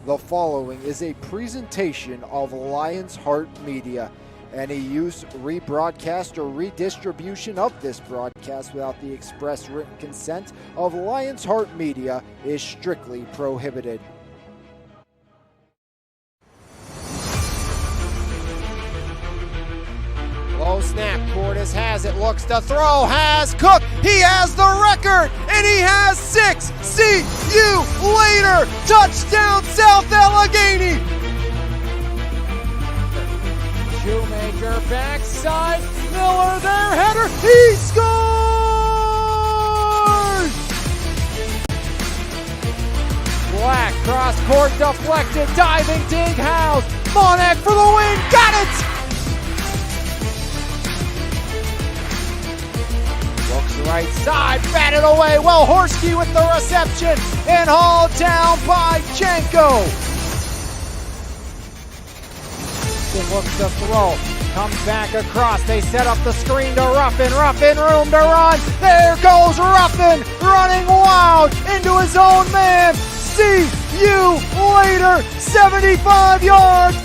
The following is a presentation of Lions Heart Media. Any use, rebroadcast, or redistribution of this broadcast without the express written consent of Lions Heart Media is strictly prohibited. Low snap, Cordes has it, looks to throw, has Cook, he has the record, and he has 6. See you later, touchdown South Allegheny. Shoemaker backside, Miller their header, he scores! Black cross court deflected, diving dig House, Monek for the win, got it! Looks right side, batted away. Well, Horsky with the reception and hauled down by Janko. Looks to throw, comes back across. They set up the screen to Ruffin. Ruffin room to run. There goes Ruffin running wild into his own man. See you later. 75 yards.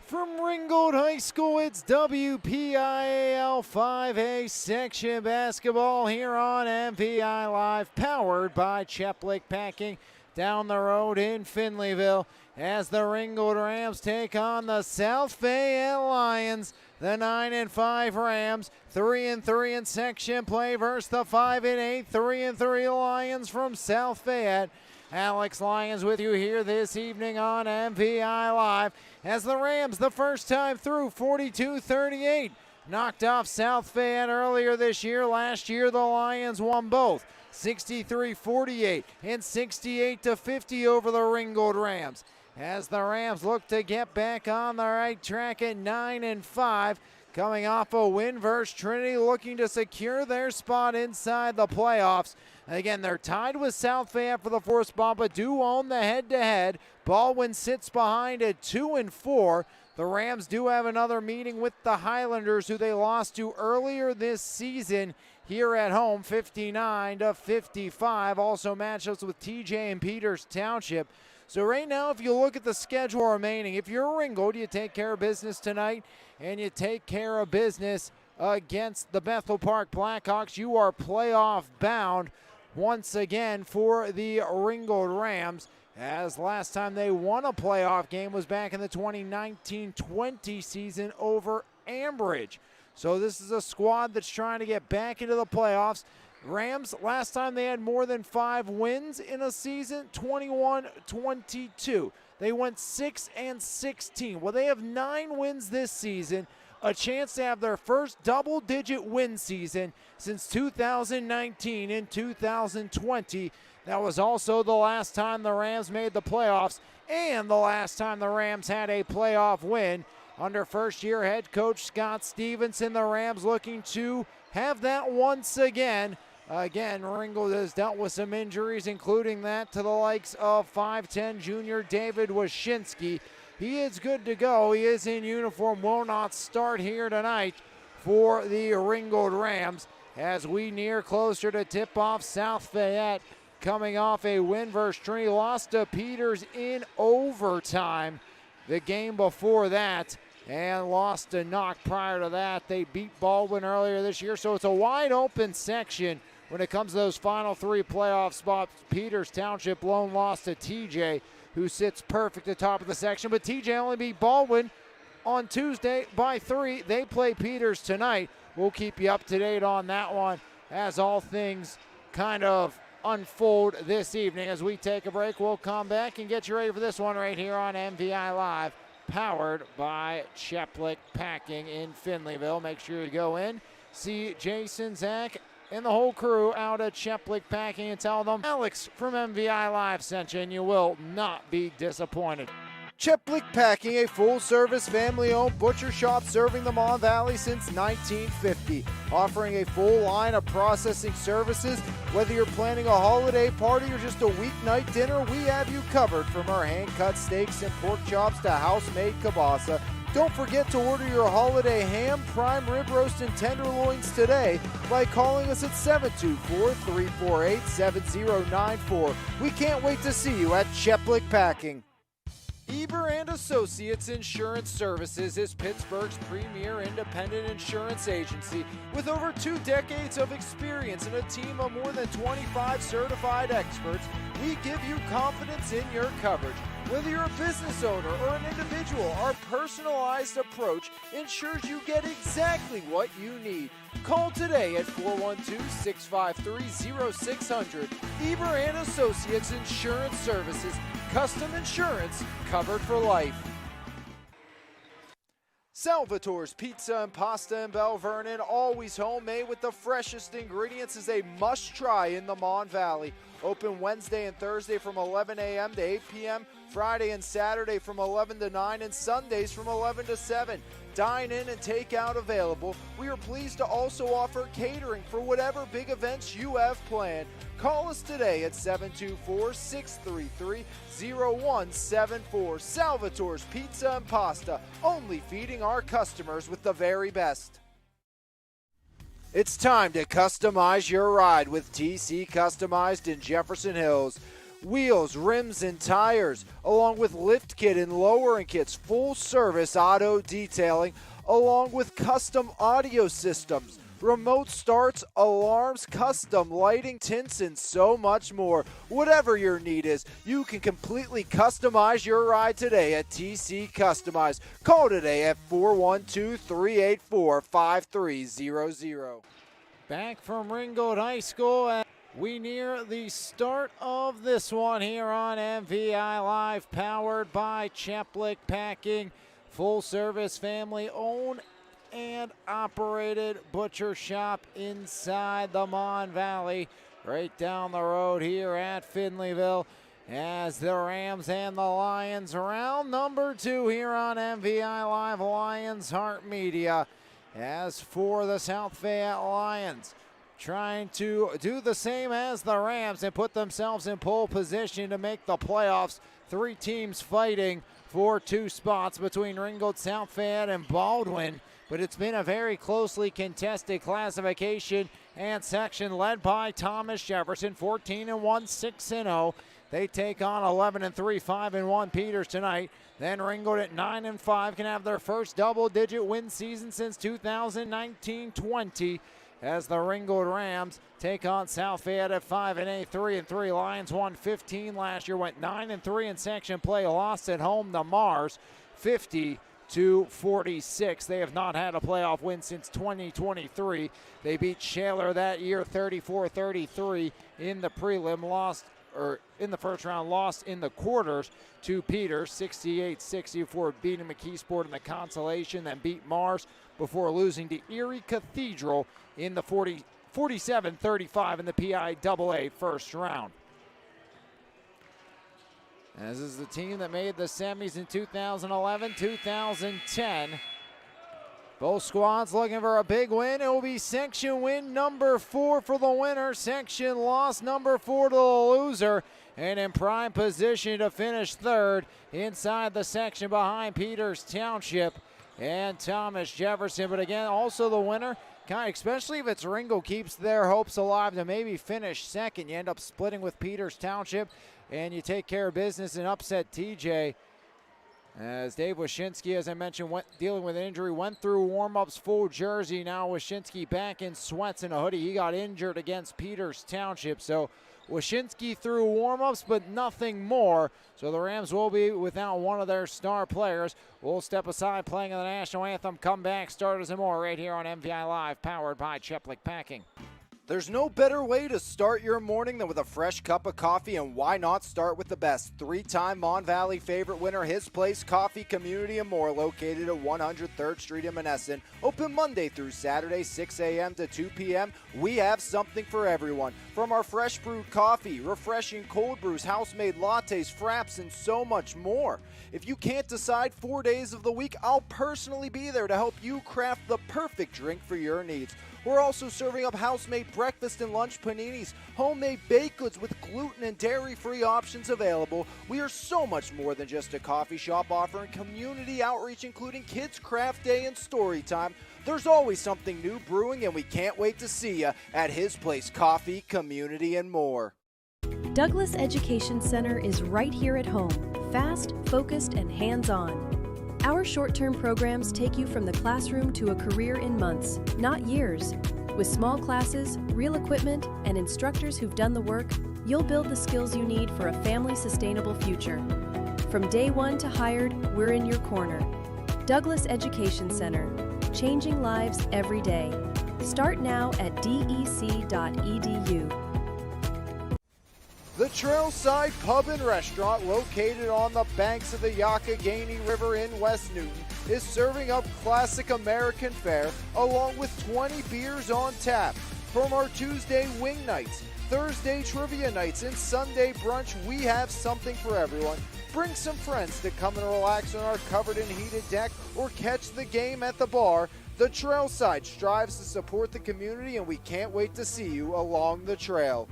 From Ringgold High School, it's WPIAL 5A section basketball here on MVI Live, powered by Cheplik Packing down the road in Finleyville as the Ringgold Rams take on the South Fayette Lions. The 9-5 Rams, 3-3 in section play versus the 5-8, 3-3 Lions from South Fayette. Alex Lyons with you here this evening on MVI Live as the Rams, the first time through, 42-38. Knocked off South Fayette earlier this year. Last year, the Lions won both, 63-48 and 68-50 over the Ringgold Rams. As the Rams look to get back on the right track at 9-5, coming off a win versus Trinity, looking to secure their spot inside the playoffs. Again, they're tied with South Fayette for the fourth spot, but do own the head-to-head. Baldwin sits behind at 2-4. The Rams do have another meeting with the Highlanders, who they lost to earlier this season here at home, 59-55. Also matchups with TJ and Peters Township. So right now, if you look at the schedule remaining, if you're Ringgold, you take care of business tonight, and you take care of business against the Bethel Park Blackhawks. You are playoff bound once again for the Ringgold Rams, as last time they won a playoff game was back in the 2019-20 season over Ambridge. So this is a squad that's trying to get back into the playoffs. Rams, last time they had more than 5 wins in a season, 21-22. They went 6-16. Well, they have 9 wins this season, a chance to have their first double-digit win season since 2019 and 2020. That was also the last time the Rams made the playoffs and the last time the Rams had a playoff win. Under first-year head coach Scott Stevenson, the Rams looking to have that once again. Again, Ringgold has dealt with some injuries, including that to the likes of 5'10 junior David Wyszynski. He is good to go. He is in uniform, will not start here tonight for the Ringgold Rams as we near closer to tip-off. South Fayette coming off a win versus Trinity, lost to Peters in overtime the game before that, and lost to Knock prior to that. They beat Baldwin earlier this year, so it's a wide open section when it comes to those final 3 playoff spots. Peters Township lone loss to TJ, who sits perfect at the top of the section, but TJ only beat Baldwin on Tuesday by 3. They play Peters tonight. We'll keep you up to date on that one as all things kind of unfold this evening. As we take a break, we'll come back and get you ready for this one right here on MVI Live, powered by Cheplik Packing in Finleyville. Make sure you go in, see Jason, Zach, and the whole crew out at Cheplik Packing and tell them Alex from MVI Live sent you, and you will not be disappointed. Cheplik Packing, a full-service, family-owned butcher shop serving the Mon Valley since 1950, offering a full line of processing services. Whether you're planning a holiday party or just a weeknight dinner, we have you covered, from our hand-cut steaks and pork chops to house-made kielbasa. Don't forget to order your holiday ham, prime rib roast, and tenderloins today by calling us at 724-348-7094. We can't wait to see you at Cheplik Packing. Eber and Associates Insurance Services is Pittsburgh's premier independent insurance agency with over 2 decades of experience and a team of more than 25 certified experts. We give you confidence in your coverage. Whether you're a business owner or an individual, our personalized approach ensures you get exactly what you need. Call today at 412-653-0600. Eber and Associates Insurance Services. Custom insurance covered for life. Salvatore's Pizza and Pasta in Bell Vernon, always homemade with the freshest ingredients, is a must-try in the Mon Valley. Open Wednesday and Thursday from 11 a.m. to 8 p.m., Friday and Saturday from 11 to 9, and Sundays from 11 to 7. Dine in and take out available. We are pleased to also offer catering for whatever big events you have planned. Call us today at 724-633-0174. Salvatore's Pizza and Pasta, only feeding our customers with the very best. It's time to customize your ride with TC Customized in Jefferson Hills. Wheels, rims, and tires, along with lift kit and lowering kits, full service auto detailing, along with custom audio systems, remote starts, alarms, custom lighting, tints, and so much more. Whatever your need is, you can completely customize your ride today at TC Customized. Call today at 412-384-5300. Back from Ringgold High School, we near the start of this one here on MVI Live, powered by Cheplik Packing, full service, family owned and operated butcher shop inside the Mon Valley, right down the road here at Finleyville, as the Rams and the Lions, round number 2 here on MVI Live, Lions Heart Media. As for the South Fayette Lions, trying to do the same as the Rams and put themselves in pole position to make the playoffs. 3 teams fighting for 2 spots between Ringgold, South Fayette, and Baldwin. But it's been a very closely contested classification and section led by Thomas Jefferson, 14-1, 6-0. They take on 11-3, 5-1 Peters tonight. Then Ringgold at 9-5 can have their first double-digit win season since 2019-20. As the Ringgold Rams take on South Fayette at 5-8, 3-3. Lions won 15 last year, went 9-3 in section play, lost at home to Mars, 50-46. They have not had a playoff win since 2023. They beat Shaler that year 34-33 in the prelim, in the first round, lost in the quarters to Peters, 68-60 before beating McKeesport in the consolation, then beat Mars before losing to Erie Cathedral in the 47-35 in the PIAA first round. As is the team that made the semis in 2011, 2010. Both squads looking for a big win. It will be section win number 4 for the winner, section loss number 4 to the loser, and in prime position to finish 3rd inside the section behind Peters Township and Thomas Jefferson. But again, also the winner, especially if it's Ringgold, keeps their hopes alive to maybe finish 2nd. You end up splitting with Peters Township, and you take care of business and upset TJ. As Dave Wyszynski, as I mentioned, dealing with an injury, went through warm-ups full jersey. Now Wyszynski back in sweats and a hoodie. He got injured against Peters Township. So Wyszynski through warm-ups, but nothing more. So the Rams will be without one of their star players. We'll step aside, playing the national anthem, comeback, starters, and more right here on MVI Live, powered by Cheplik Packing. There's no better way to start your morning than with a fresh cup of coffee, and why not start with the best? Three-time Mon Valley favorite winner, His Place Coffee Community and More, located at 103rd Street in Monessen. Open Monday through Saturday, 6 a.m. to 2 p.m. We have something for everyone. From our fresh brewed coffee, refreshing cold brews, house-made lattes, fraps, and so much more. If you can't decide 4 days of the week, I'll personally be there to help you craft the perfect drink for your needs. We're also serving up house-made breakfast and lunch paninis, homemade baked goods with gluten and dairy-free options available. We are so much more than just a coffee shop, offering community outreach including Kids Craft Day and Story Time. There's always something new brewing, and we can't wait to see you at His Place Coffee, Community, and More. Douglas Education Center is right here at home, fast, focused, and hands-on. Our short-term programs take you from the classroom to a career in months, not years. With small classes, real equipment, and instructors who've done the work, you'll build the skills you need for a family-sustainable future. From day one to hired, we're in your corner. Douglas Education Center, changing lives every day. Start now at dec.edu. The Trailside Pub and Restaurant, located on the banks of the Youghiogheny River in West Newton, is serving up classic American fare along with 20 beers on tap. From our Tuesday wing nights, Thursday trivia nights, and Sunday brunch, we have something for everyone. Bring some friends to come and relax on our covered and heated deck or catch the game at the bar. The Trailside strives to support the community, and we can't wait to see you along the trail.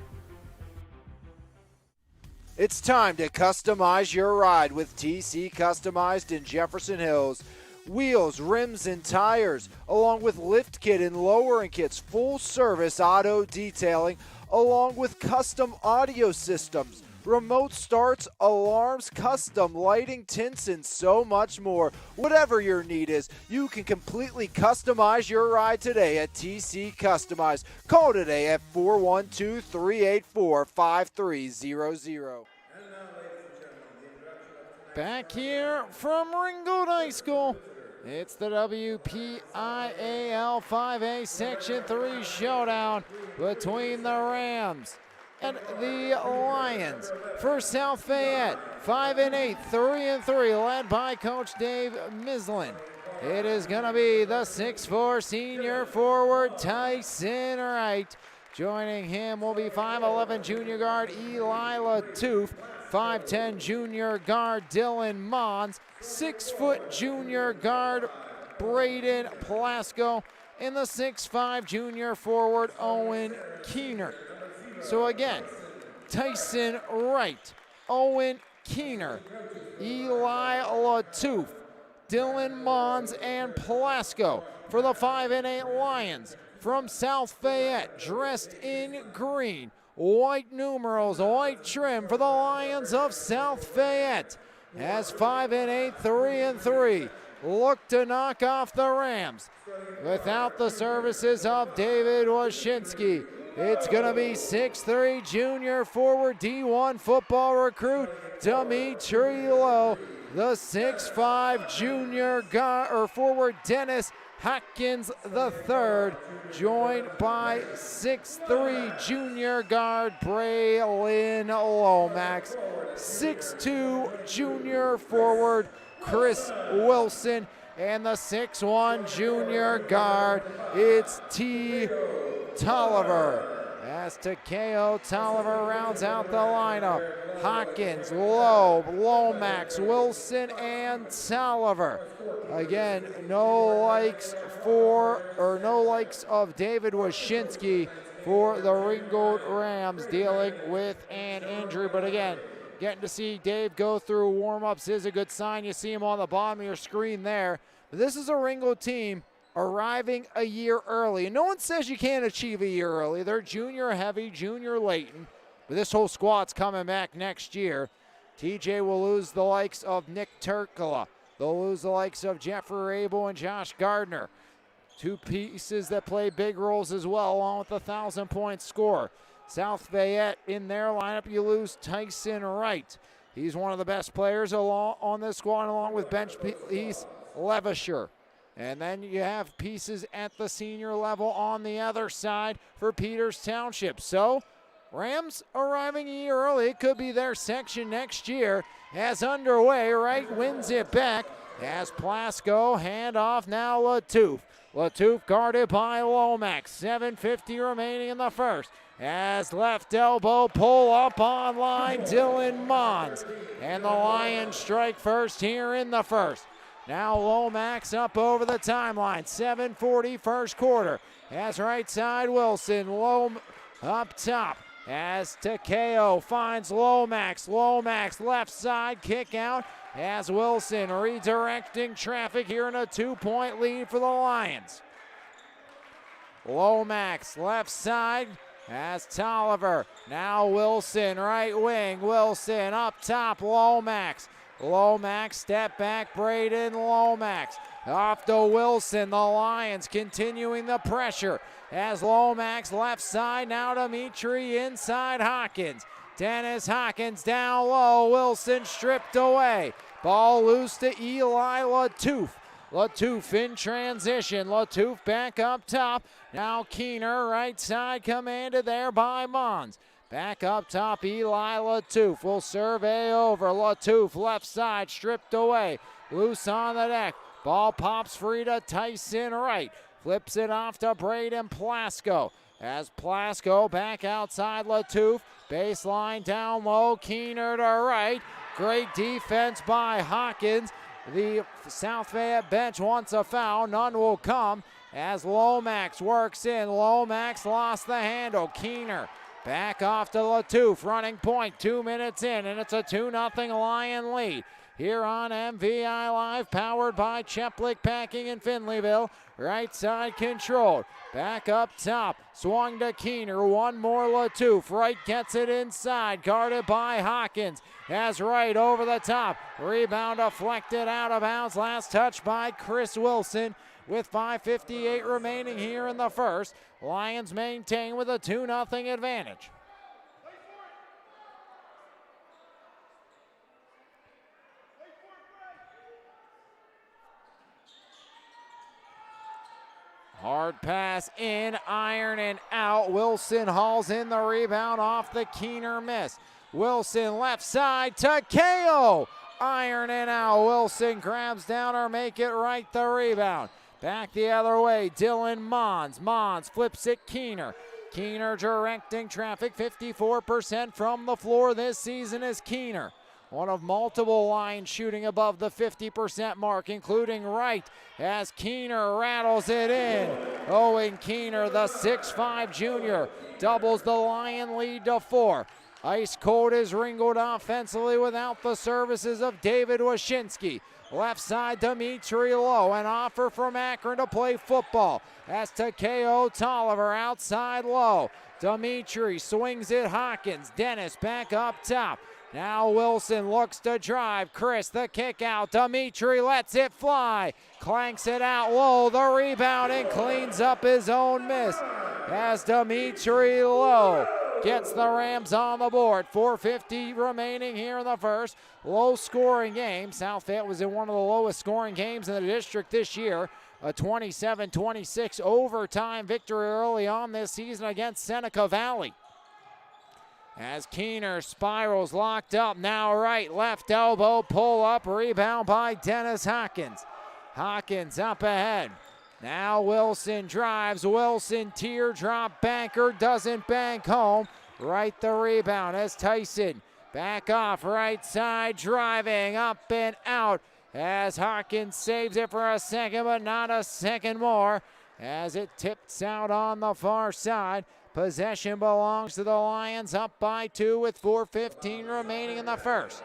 It's time to customize your ride with TC Customized in Jefferson Hills. Wheels, rims, and tires, along with lift kit and lowering kits, full service auto detailing, along with custom audio systems, remote starts, alarms, custom lighting, tints, and so much more. Whatever your need is, you can completely customize your ride today at TC Customized. Call today at 412-384-5300. Back here from Ringgold High School, it's the WPIAL 5A Section 3 showdown between the Rams and the Lions. For South Fayette, 5-8, 3-3, led by Coach Dave Mislin. It is going to be the 6'4" senior forward Tyson Wright. Joining him will be 5'11" junior guard Eli Latoof, 5'10" junior guard Dylan Mons, 6' junior guard Braden Plasko, and the 6'5" junior forward Owen Keener. So again, Tyson Wright, Owen Keener, Eli Latoof, Dylan Mons, and Plasko for the 5-8 Lions. From South Fayette, dressed in green, white numerals, white trim for the Lions of South Fayette. As 5-8, 3-3 look to knock off the Rams. Without the services of David Wyszynski, it's going to be 6'3" junior forward D1 football recruit Dimitri Lowe, the 6'5" junior forward Dennis Hopkins III, joined by 6'3" junior guard Braylon Lomax, 6'2" junior forward Chris Wilson, and the 6'1" junior guard, it's T. Tolliver. As Takeo Tolliver rounds out the lineup, Hopkins, Loeb, Lomax, Wilson, and Tolliver. Again, no likes of David Wyszynski for the Ringgold Rams, dealing with an injury. But again, getting to see Dave go through warm-ups is a good sign. You see him on the bottom of your screen there. But this is a Ringgold team arriving a year early. And no one says you can't achieve a year early. They're junior heavy, junior latent. But this whole squad's coming back next year. TJ will lose the likes of Nick Turkala. They'll lose the likes of Jeffrey Abel and Josh Gardner. Two pieces that play big roles as well, along with the 1,000-point score. South Fayette, in their lineup, you lose Tyson Wright. He's one of the best players on this squad, along with bench piece Levisher. And then you have pieces at the senior level on the other side for Peters Township. So Rams arriving a year early. It could be their section next year. As underway, Wright wins it back. As Plasko, handoff now Latouf. Latouf guarded by Lomax. 7:50 remaining in the first. As left elbow pull up on line, Dylan Mons. And the Lions strike first here in the first. Now Lomax up over the timeline. 7:40 first quarter. As right side Wilson, up top. As Takeo finds Lomax. Lomax left side kick out. As Wilson redirecting traffic here in a 2-point lead for the Lions. Lomax left side. As Tolliver. Now Wilson right wing. Wilson up top. Lomax. Lomax, step back, Braden Lomax. Off to Wilson, the Lions continuing the pressure. As Lomax left side, now Dimitri inside Hawkins. Dennis Hawkins down low, Wilson stripped away. Ball loose to Eli Latouf. Latouf in transition, Latouf back up top. Now Keener, right side, commanded there by Mons. Back up top, Eli Latouf will survey over. Latouf left side, stripped away. Loose on the deck. Ball pops free to Tyson Wright. Flips it off to Braden Plasko. As Plasko back outside Latouf. Baseline down low, Keener to right. Great defense by Hawkins. The South Fayette bench wants a foul. None will come as Lomax works in. Lomax lost the handle. Keener back off to Latouf, running point, 2 minutes in, and it's a 2-0 Lion lead. Here on MVI Live, powered by Cheplick Packing in Finleyville. Right side controlled. Back up top, swung to Keener, one more Latouf. Wright gets it inside, guarded by Hawkins. As Wright over the top, rebound deflected out of bounds. Last touch by Chris Wilson. With 5:58 remaining here in the first, Lions maintain with a 2-0 advantage. Hard pass in, iron and out. Wilson hauls in the rebound off the Keener miss. Wilson left side to KO. Iron and out. Wilson grabs down or make it right the rebound. Back the other way, Dylan Mons. Mons flips it, Keener. Keener directing traffic, 54% from the floor this season is Keener. One of multiple Lions shooting above the 50% mark, including Wright, as Keener rattles it in. Owen Keener, the 6'5 junior, doubles the Lion lead to 4. Ice cold is Ringgold offensively without the services of David Wyszynski. Left side, Dimitri Lowe, an offer from Akron to play football. As Takeo Tolliver outside Lowe. Dimitri swings it, Hawkins. Dennis back up top. Now Wilson looks to drive. Chris, the kick out. Dimitri lets it fly. Clanks it out low. The rebound and cleans up his own miss. As Dimitri Lowe gets the Rams on the board. 4:50 remaining here in the first. Low scoring game. South Fayette was in one of the lowest scoring games in the district this year. A 27-26 overtime victory early on this season against Seneca Valley. As Keener spirals locked up, now right, left elbow, pull up, rebound by Dennis Hawkins. Hawkins up ahead. Now Wilson drives, Wilson teardrop banker, doesn't bank home. Right the rebound as Tyson back off, right side, driving up and out. As Hawkins saves it for a second, but not a second more. As it tips out on the far side. Possession belongs to the Lions, up by 2 with 4:15 remaining in the first.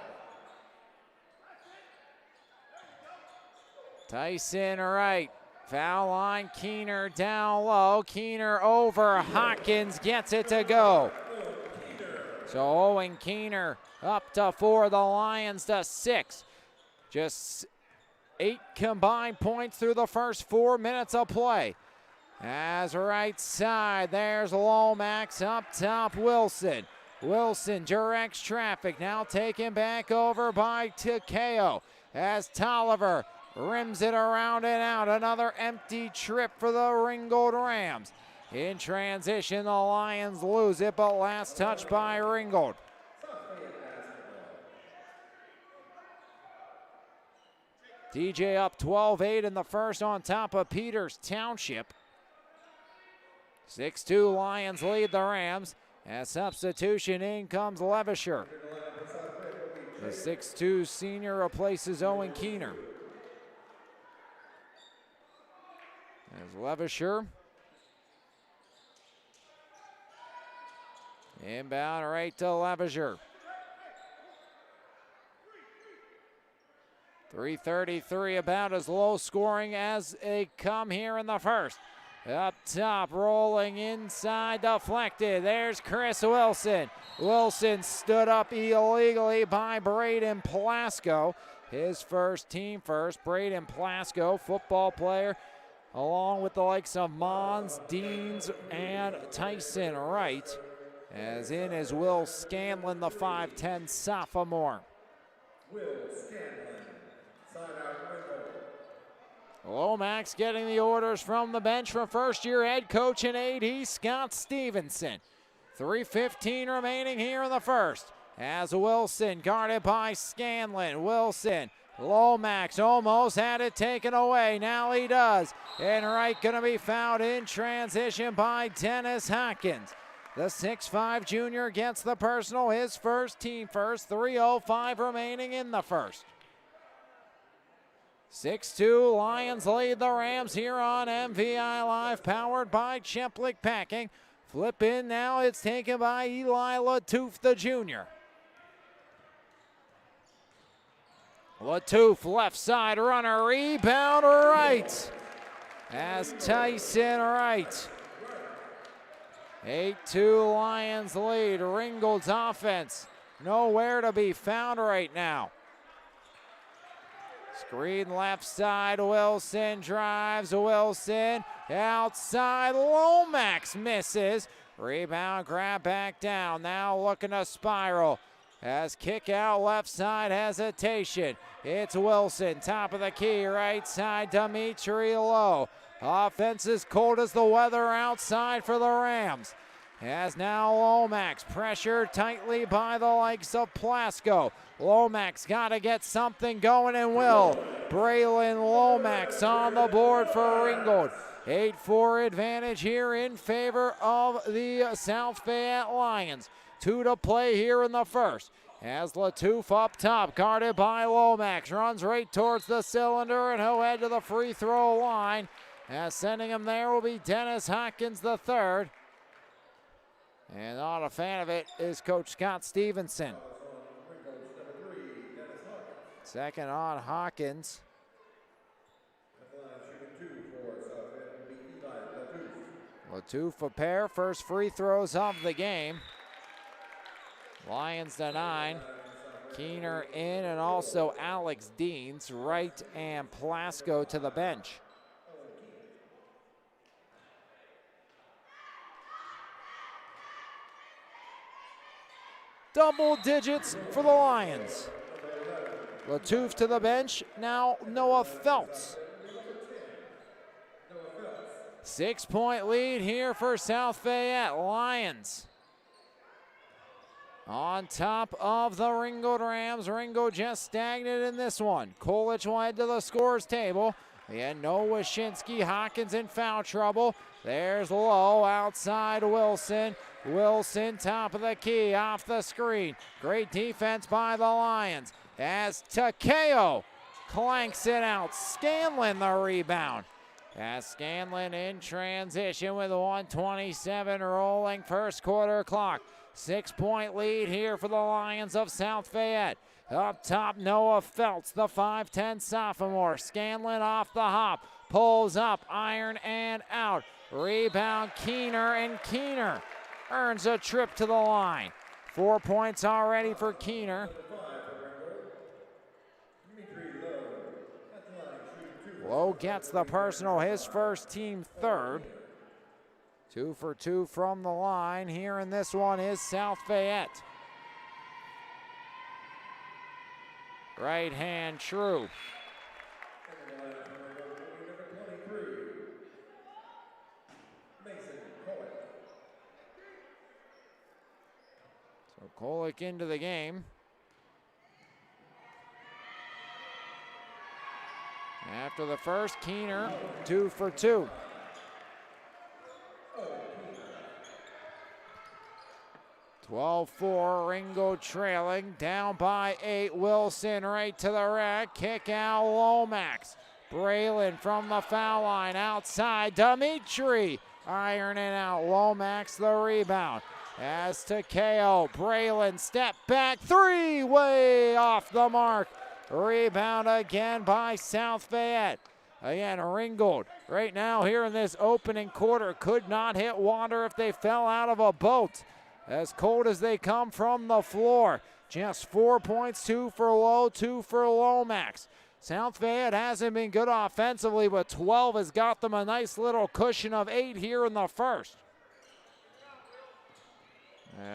Tyson right, foul line, Keener down low. Keener over, Hawkins gets it to go. So Owen Keener up to 4, the Lions to 6. Just 8 combined points through the first 4 minutes of play. As right side, there's Lomax up top, Wilson. Wilson directs traffic, now taken back over by Takeo. As Tolliver rims it around and out. Another empty trip for the Ringgold Rams. In transition, the Lions lose it, but last touch by Ringgold. TJ up 12-8 in the first on top of Peters Township. 6-2 Lions lead the Rams. As substitution, in comes Levisher. The 6'2 senior replaces Owen Keener. There's Levisher. Inbound right to Levisher. 3:33, about as low scoring as they come here in the first. Up top, rolling inside, deflected. There's Chris Wilson. Wilson stood up illegally by Braden Plasko. His first, team first. Braden Plasko, football player, along with the likes of Mons, Deans, and Tyson Wright. As in is Will Scanlon, the 5'10 sophomore. Will Scanlon, sign out Ringgold. Lomax getting the orders from the bench from first-year head coach and AD Scott Stevenson. 3:15 remaining here in the first. As Wilson guarded by Scanlon. Wilson, Lomax almost had it taken away. Now he does. And Wright going to be fouled in transition by Dennis Hopkins. The 6'5 junior gets the personal, his first, team first. 3:05 remaining in the first. 6-2 Lions lead the Rams here on MVI Live, powered by Cheplick Packing. Flip in now, it's taken by Eli Latouf, the junior. Latouf, left side runner, rebound right. As Tyson Wright. 8-2 Lions lead. Ringgold's offense nowhere to be found right now. Screen left side, Wilson drives, Wilson outside, Lomax misses. Rebound, grab back down, now looking to spiral. As kick out left side, hesitation. It's Wilson, top of the key, right side, Dimitri Lowe. Offense is cold as the weather outside for the Rams. As now Lomax pressured tightly by the likes of Plasko. Lomax got to get something going and will. Braylon Lomax on the board for Ringgold. 8-4 advantage here in favor of the South Fayette Lions. 2 to play here in the first. As Latouf up top, guarded by Lomax, runs right towards the cylinder and he'll head to the free throw line. As sending him there will be Dennis Hopkins III. And not a fan of it is Coach Scott Stevenson. Second on Hawkins. Latouf a pair, first free throws of the game. Lions to 9. Keener in, and also Alex Deans, Wright and Plasko to the bench. Double digits for the Lions. Latouf to the bench, now Noah Feltz. 6-point lead here for South Fayette Lions. On top of the Ringgold Rams. Ringgold just stagnant in this one. Kolich will head to the scores table. And no Wyszynski, Hawkins in foul trouble. There's Lowe outside Wilson. Wilson top of the key, off the screen. Great defense by the Lions. As Takeo clanks it out. Scanlon the rebound. As Scanlon in transition with 1:27 rolling first quarter clock. 6-point lead here for the Lions of South Fayette. Up top, Noah Feltz, the 5'10 sophomore. Scanlon off the hop, pulls up, iron and out. Rebound Keener, and Keener earns a trip to the line. 4 points already for Keener. Lowe gets the personal, his first, team third. 2 for 2 from the line. Here in this one is South Fayette. Right hand true. So Kolick into the game. After the first, Keener 2 for 2. (12-4), Ringgold trailing, down by 8. Wilson right to the rack, kick out Lomax. Braylon from the foul line, outside, Dimitri ironing out Lomax, the rebound. As to KO, Braylon step back, 3 way off the mark. Rebound again by South Fayette. Again, Ringgold right now here in this opening quarter could not hit water if they fell out of a boat. As cold as they come from the floor. Just 4 points, 2 for Low, 2 for Lomax. South Fayette hasn't been good offensively, but 12 has got them a nice little cushion of 8 here in the first.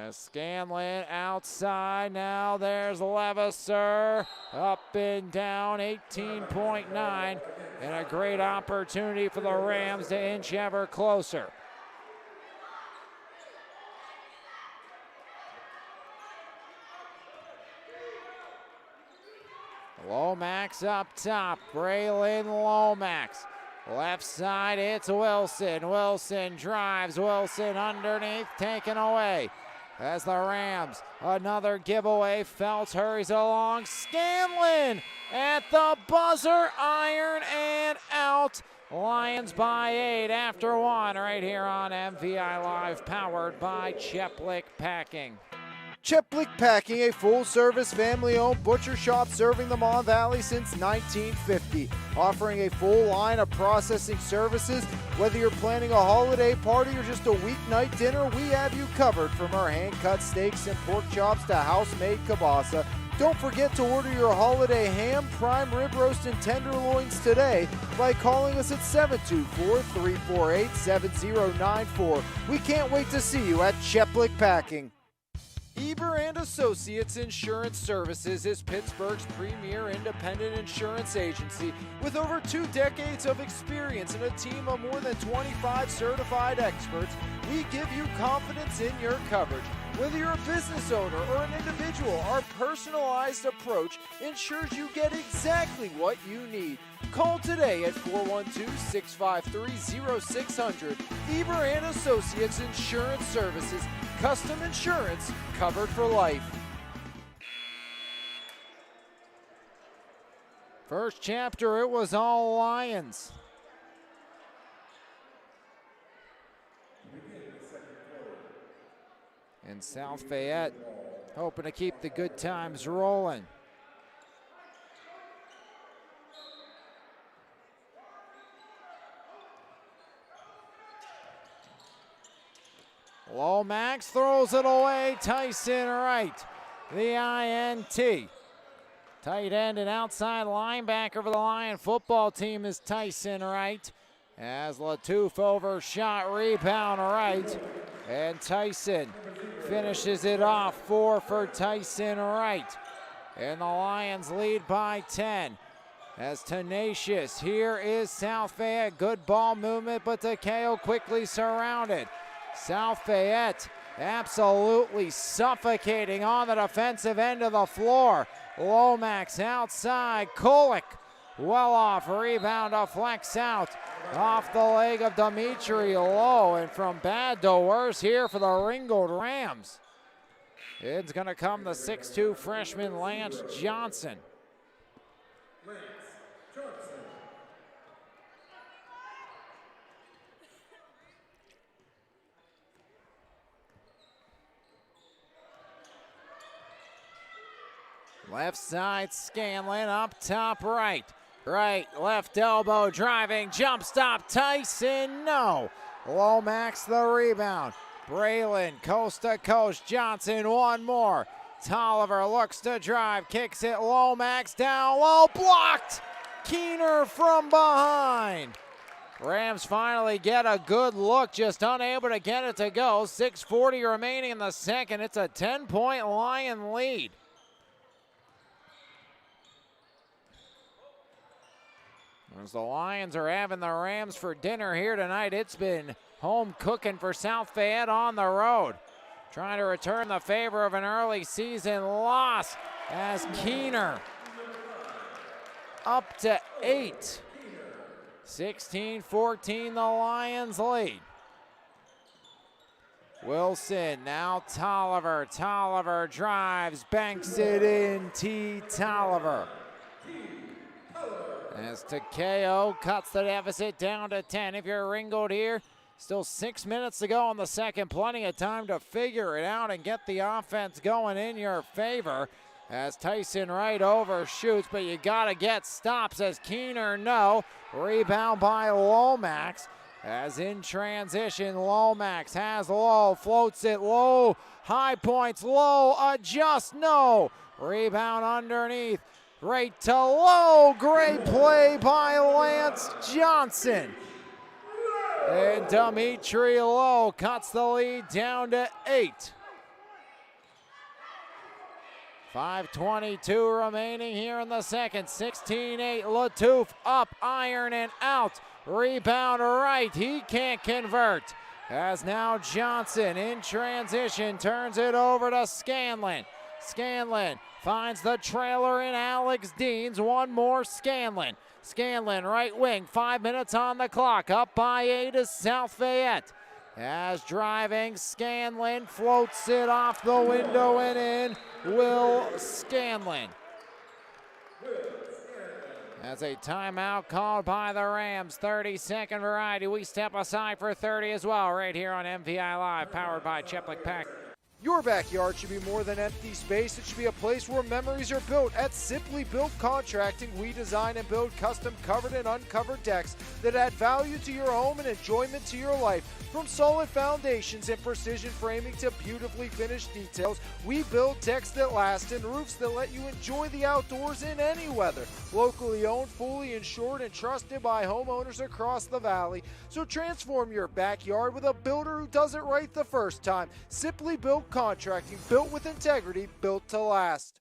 As Scanlon outside, now there's Levasseur, up and down, 18.9, and a great opportunity for the Rams to inch ever closer. Lomax up top, Braylon Lomax. Left side, it's Wilson. Wilson drives, Wilson underneath, taken away. As the Rams, another giveaway. Felts hurries along. Scanlon at the buzzer, iron and out. Lions by 8 after 1 right here on MVI Live, powered by Cheplick Packing. Cheplick Packing, a full-service, family-owned butcher shop serving the Mon Valley since 1950. Offering a full line of processing services. Whether you're planning a holiday party or just a weeknight dinner, we have you covered. From our hand-cut steaks and pork chops to house-made kielbasa. Don't forget to order your holiday ham, prime rib roast, and tenderloins today by calling us at 724-348-7094. We can't wait to see you at Cheplick Packing. Eber and Associates Insurance Services is Pittsburgh's premier independent insurance agency with over 2 decades of experience and a team of more than 25 certified experts. We give you confidence in your coverage. Whether you're a business owner or an individual, our personalized approach ensures you get exactly what you need. Call today at 412-653-0600. Eber and Associates Insurance Services. Custom insurance covered for life. First chapter, it was all Lions. And South Fayette hoping to keep the good times rolling. Lomax throws it away. Tyson Wright, the INT. Tight end and outside linebacker for the Lion football team is Tyson Wright. As Latouf overshot, rebound Wright. And Tyson finishes it off. 4 for Tyson Wright. And the Lions lead by 10. As tenacious, here is South Fayette. Good ball movement, but Takeo quickly surrounded. South Fayette absolutely suffocating on the defensive end of the floor. Lomax outside, Kolick well off, rebound deflects out off the leg of Dimitri Lowe, and from bad to worse here for the Ringgold Rams. It's gonna come the 6'2" freshman Lance Johnson. Left side, Scanlon up top right. Right, left elbow driving, jump stop, Tyson, no. Lomax the rebound. Braylon coast to coast, Johnson one more. Tolliver looks to drive, kicks it, Lomax down low, blocked. Keener from behind. Rams finally get a good look, just unable to get it to go. 6:40 remaining in the second. It's a 10-point Lion lead. As the Lions are having the Rams for dinner here tonight, it's been home cooking for South Fayette on the road. trying to return the favor of an early season loss as Keener up to 8. 16-14, the Lions lead. Wilson, now Tolliver. Tolliver drives, banks it in. T. Tolliver. As Takeo cuts the deficit down to 10. If you're Ringgold here, still 6 minutes to go in the second. Plenty of time to figure it out and get the offense going in your favor. As Tyson Wright overshoots, but you gotta get stops as Keener, no. Rebound by Lomax. As in transition, Lomax has low, floats it low, high points, low, adjust, no. Rebound underneath, right to low, great play by Lance Johnson. And Dimitri Lowe cuts the lead down to 8. 5:22 remaining here in the second. 16-8, Latouf up, iron and out. Rebound right, he can't convert. As now Johnson in transition turns it over to Scanlon. Scanlon finds the trailer in Alex Deans. One more Scanlon. Scanlon right wing, 5 minutes on the clock. Up by 8 is South Fayette. As driving, Scanlon floats it off the window and in. Will Scanlon. As a timeout called by the Rams. 30-second variety. We step aside for 30 as well right here on MVI Live, powered by Cheplik Pack. Your backyard should be more than empty space. It should be a place where memories are built. At Simply Built Contracting, we design and build custom covered and uncovered decks that add value to your home and enjoyment to your life. From solid foundations and precision framing to beautifully finished details, we build decks that last and roofs that let you enjoy the outdoors in any weather. Locally owned, fully insured, and trusted by homeowners across the valley. So transform your backyard with a builder who does it right the first time. Simply Built Contracting, built with integrity, built to last.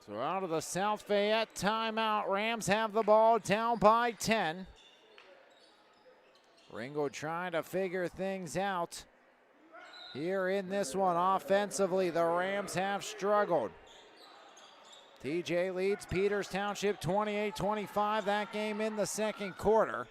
So out of the South Fayette timeout, Rams have the ball down by 10. Ringgold trying to figure things out here in this one. Offensively, the Rams have struggled. TJ leads Peters Township 28-25, that game in the second quarter.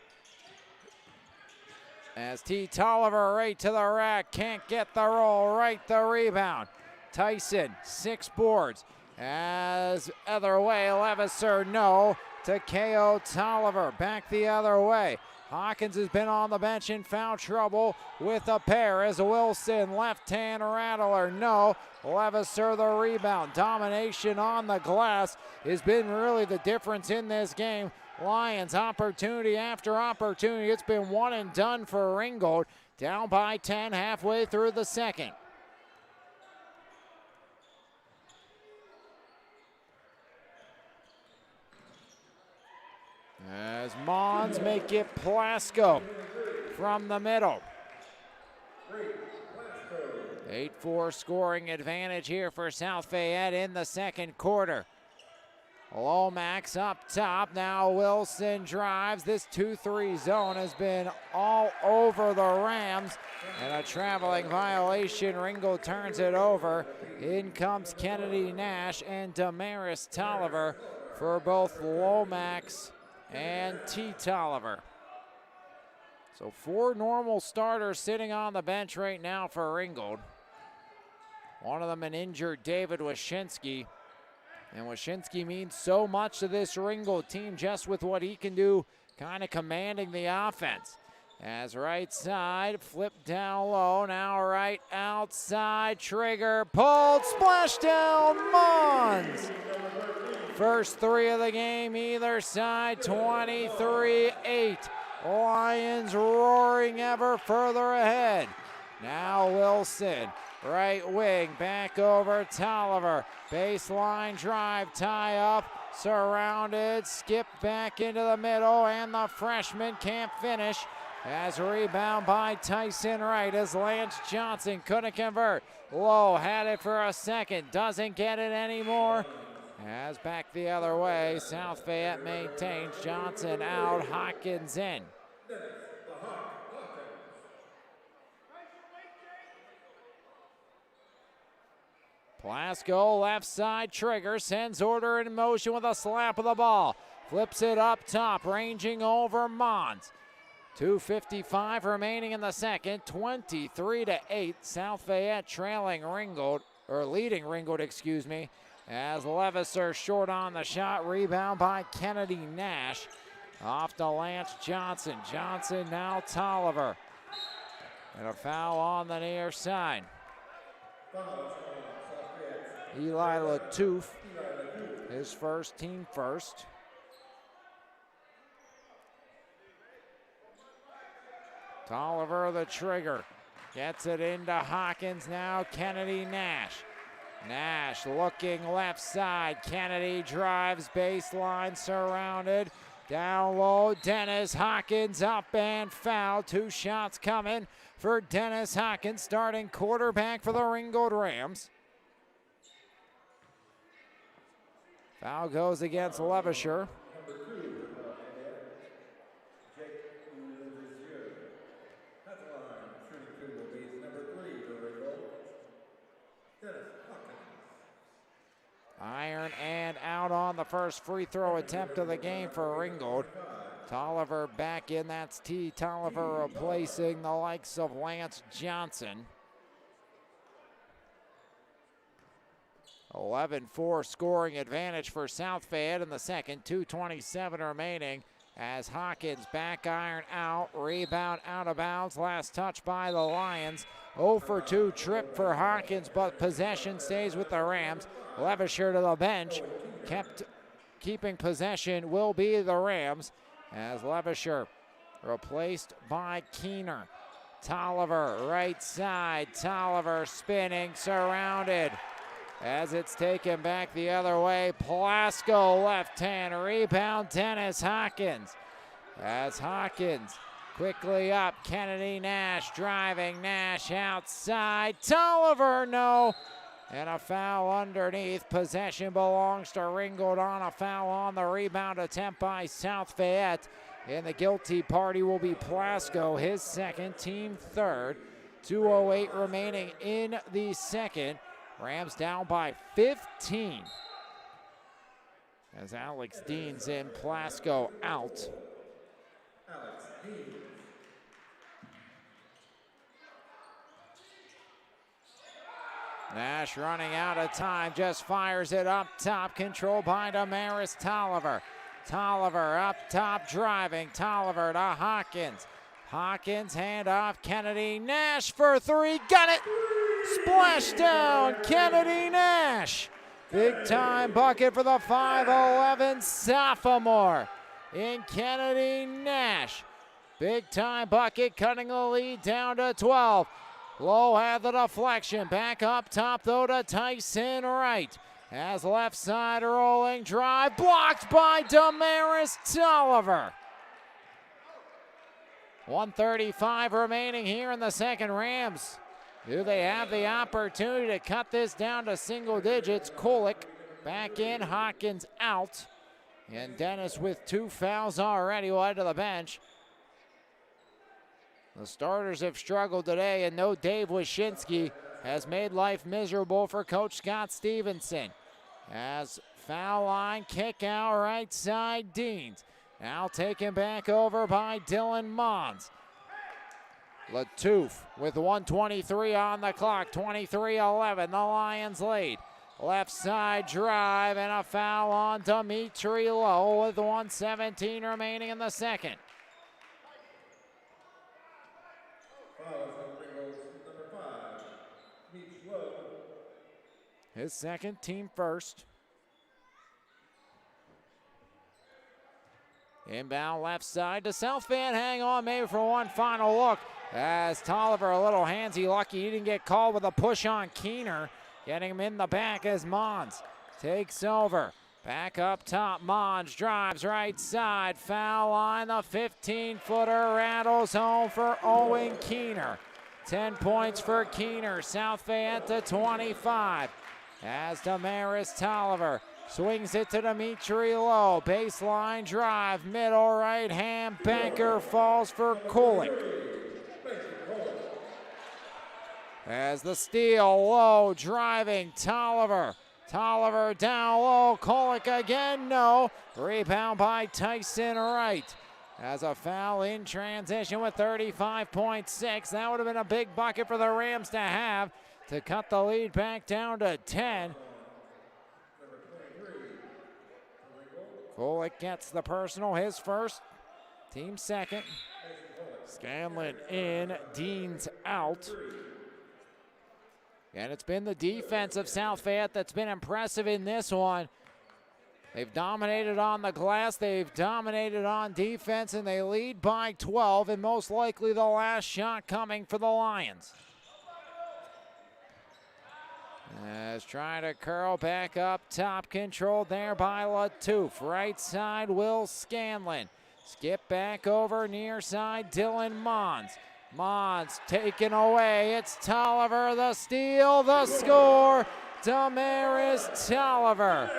As T. Tolliver right to the rack, can't get the roll, right the rebound. Tyson, 6 boards. As other way, Levisser, no. Takeo Tolliver back the other way. Hawkins has been on the bench in foul trouble with a pair as Wilson, left-hand rattler, no. Levisser the rebound. Domination on the glass has been really the difference in this game. Lions opportunity after opportunity. It's been one and done for Ringgold. Down by 10 halfway through the second. As Mons make it Plasko from the middle. 8-4 scoring advantage here for South Fayette in the second quarter. Lomax up top, now Wilson drives. This 2-3 zone has been all over the Rams, and a traveling violation. Ringgold turns it over. In comes Kennedy Nash and Damaris Tolliver for both Lomax and T. Tolliver. So 4 normal starters sitting on the bench right now for Ringgold. One of them an injured David Wyszynski. And Wyszynski means so much to this Ringgold team just with what he can do, kind of commanding the offense. As right side, flip down low, now right outside, trigger, pulled, splashdown, Mons. First 3 of the game, either side, 23-8. Lions roaring ever further ahead. Now Wilson. Right wing, back over Tolliver. Baseline drive, tie up, surrounded, skip back into the middle, and the freshman can't finish. As a rebound by Tyson Wright as Lance Johnson couldn't convert. Lowe had it for a second, doesn't get it anymore. As back the other way, South Fayette maintains. Johnson out, Hawkins in. Plasko left side trigger, sends order in motion with a slap of the ball. Flips it up top, ranging over Mons. 2:55 remaining in the second, 23-8. South Fayette trailing Ringgold, or leading Ringgold, excuse me, as Levisser short on the shot. Rebound by Kennedy Nash. Off to Lance Johnson. Johnson now Tolliver. And a foul on the near side. Eli Latouf, his first, team first. Tolliver the trigger. Gets it into Hawkins now. Kennedy Nash. Nash looking left side. Kennedy drives baseline, surrounded. Down low, Dennis Hawkins up and foul. 2 shots coming for Dennis Hawkins, starting quarterback for the Ringgold Rams. Foul goes against Levisser. Iron and out on the first free throw attempt of the game for Ringgold. Tolliver back in, that's T. Tolliver replacing the likes of Lance Johnson. 11-4 scoring advantage for South Fayette in the second, 2:27 remaining as Hawkins back iron out, rebound out of bounds, last touch by the Lions. 0 for 2 trip for Hawkins, but possession stays with the Rams. Levisser to the bench, keeping possession will be the Rams as Levisser replaced by Keener. Tolliver right side, Tolliver spinning, surrounded as it's taken back the other way. Plasko left hand, rebound Dennis Hawkins as Hawkins quickly up. Kennedy Nash driving, Nash outside, Tolliver no. And a foul underneath. Possession belongs to Ringgold on a foul on the rebound attempt by South Fayette. And the guilty party will be Plasko, his second, team third. 2:08 remaining in the second. Rams down by 15. As Alex Dean's in, Plasko out. Alex Dean. Nash running out of time, just fires it up top, controlled by Damaris Tolliver. Tolliver up top driving, Tolliver to Hawkins. Hawkins hand off, Kennedy Nash for 3, got it! Splash down, Kennedy Nash. Big time bucket for the 5'11" sophomore in Kennedy Nash. Big time bucket, cutting the lead down to 12. Low had the deflection, back up top though to Tyson Wright. As left side rolling drive, blocked by Damaris Tolliver. 1:35 remaining here in the second. Rams, do they have the opportunity to cut this down to single digits? Kulik back in, Hawkins out. And Dennis with 2 fouls already will head to the bench. The starters have struggled today, and no Dave Wyszynski has made life miserable for Coach Scott Stevenson. As foul line kick out right side, Deans. Now taken back over by Dylan Mons. Latouf with 1:23 on the clock, 23-11, the Lions lead. Left side drive and a foul on Dimitri Lowe with 1:17 remaining in the second. His second, team first. Inbound left side to South Fayette. Hang on maybe for one final look. As Tolliver a little handsy, lucky he didn't get called with a push on Keener. Getting him in the back as Mons takes over. Back up top, Mons drives right side. Foul line, the 15-footer rattles home for Owen Keener. 10 points for Keener. South Fayette to 25. As Damaris Tolliver swings it to Dimitri Lowe. Baseline drive, middle right hand, banker falls for Kulik. As the steal, low, driving, Tolliver. Tolliver down low, Kolick again, no. Rebound by Tyson Wright. As a foul in transition with 35.6. That would have been a big bucket for the Rams to have to cut the lead back down to 10. Kolick gets the personal, his first, team second. Scanlon in, Dean's out. And it's been the defense of South Fayette that's been impressive in this one. They've dominated on the glass, they've dominated on defense, and they lead by 12, and most likely the last shot coming for the Lions. As trying to curl back up top, controlled there by Latouf. Right side, Will Scanlon. Skip back over near side, Dylan Mons. Mons taken away, it's Tolliver, the steal, the score, Damaris Tolliver.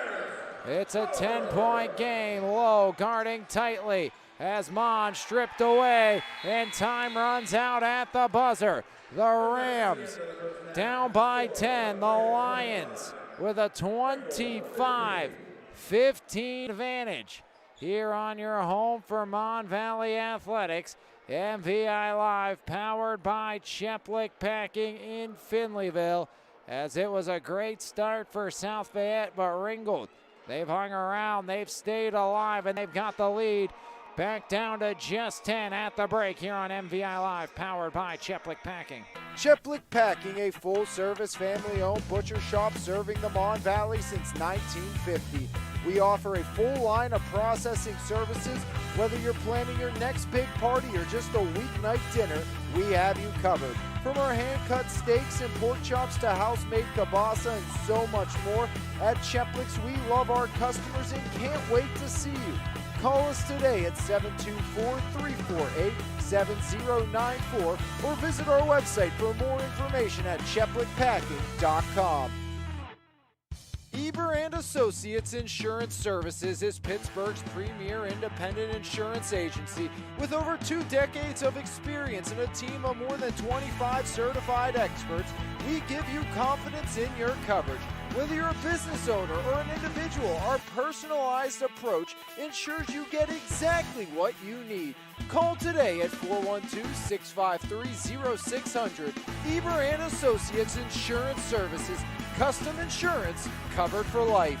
It's a 10-point game, low, guarding tightly as Mons stripped away, and time runs out at the buzzer. The Rams down by 10, the Lions with a 25-15 advantage here on your home for Mon Valley Athletics. MVI Live, powered by Cheplik Packing in Finleyville, as it was a great start for South Fayette, but Ringgold, they've hung around, they've stayed alive, and they've got the lead back down to just 10 at the break here on MVI Live, powered by Cheplik Packing. Cheplik Packing, a full-service family-owned butcher shop serving the Mon Valley since 1950. We offer a full line of processing services. Whether you're planning your next big party or just a weeknight dinner, we have you covered. From our hand-cut steaks and pork chops to house-made kielbasa and so much more, at Cheplik's we love our customers and can't wait to see you. Call us today at 724-348-7094 or visit our website for more information at cheplikpacking.com. Eber and Associates Insurance Services is Pittsburgh's premier independent insurance agency with over 2 decades of experience and a team of more than 25 certified experts. We give you confidence in your coverage. Whether you're a business owner or an individual, our personalized approach ensures you get exactly what you need. Call today at 412-653-0600. Eber and Associates Insurance Services. Custom insurance covered for life.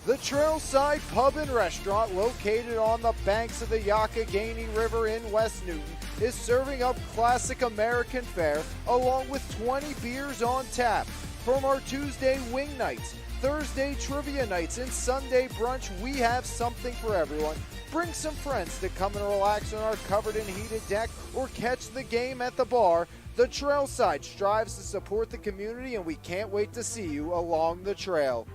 The Trailside Pub and Restaurant, located on the banks of the Youghiogheny River in West Newton, is serving up classic American fare along with 20 beers on tap. From our Tuesday wing nights, Thursday trivia nights, and Sunday brunch, we have something for everyone. Bring some friends to come and relax on our covered and heated deck or catch the game at the bar. The Trailside strives to support the community, and we can't wait to see you along the trail.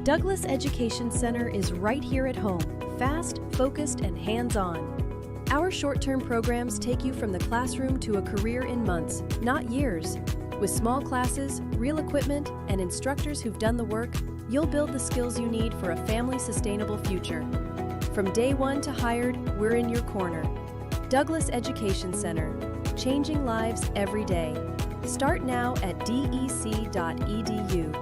Douglas Education Center is right here at home, fast, focused, and hands-on. Our short-term programs take you from the classroom to a career in months, not years. With small classes, real equipment, and instructors who've done the work, you'll build the skills you need for a family-sustainable future. From day one to hired, we're in your corner. Douglas Education Center, changing lives every day. Start now at dec.edu.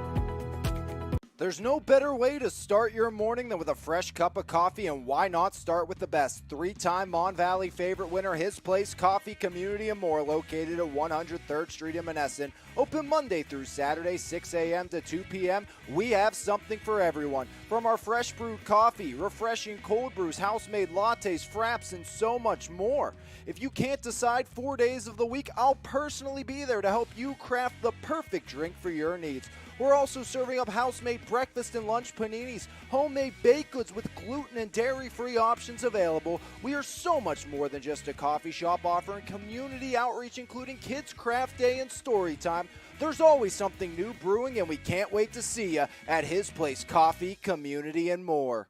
There's no better way to start your morning than with a fresh cup of coffee, and why not start with the best? 3-time Mon Valley favorite winner, His Place Coffee Community and More, located at 103rd Street in Monessen. Open Monday through Saturday, 6 a.m. to 2 p.m. We have something for everyone. From our fresh brewed coffee, refreshing cold brews, house-made lattes, fraps, and so much more. If you can't decide 4 days of the week, I'll personally be there to help you craft the perfect drink for your needs. We're also serving up house-made breakfast and lunch paninis, homemade baked goods with gluten and dairy-free options available. We are so much more than just a coffee shop, offering community outreach, including Kids Craft Day and Story Time. There's always something new brewing, and we can't wait to see you at His Place Coffee, Community, and More.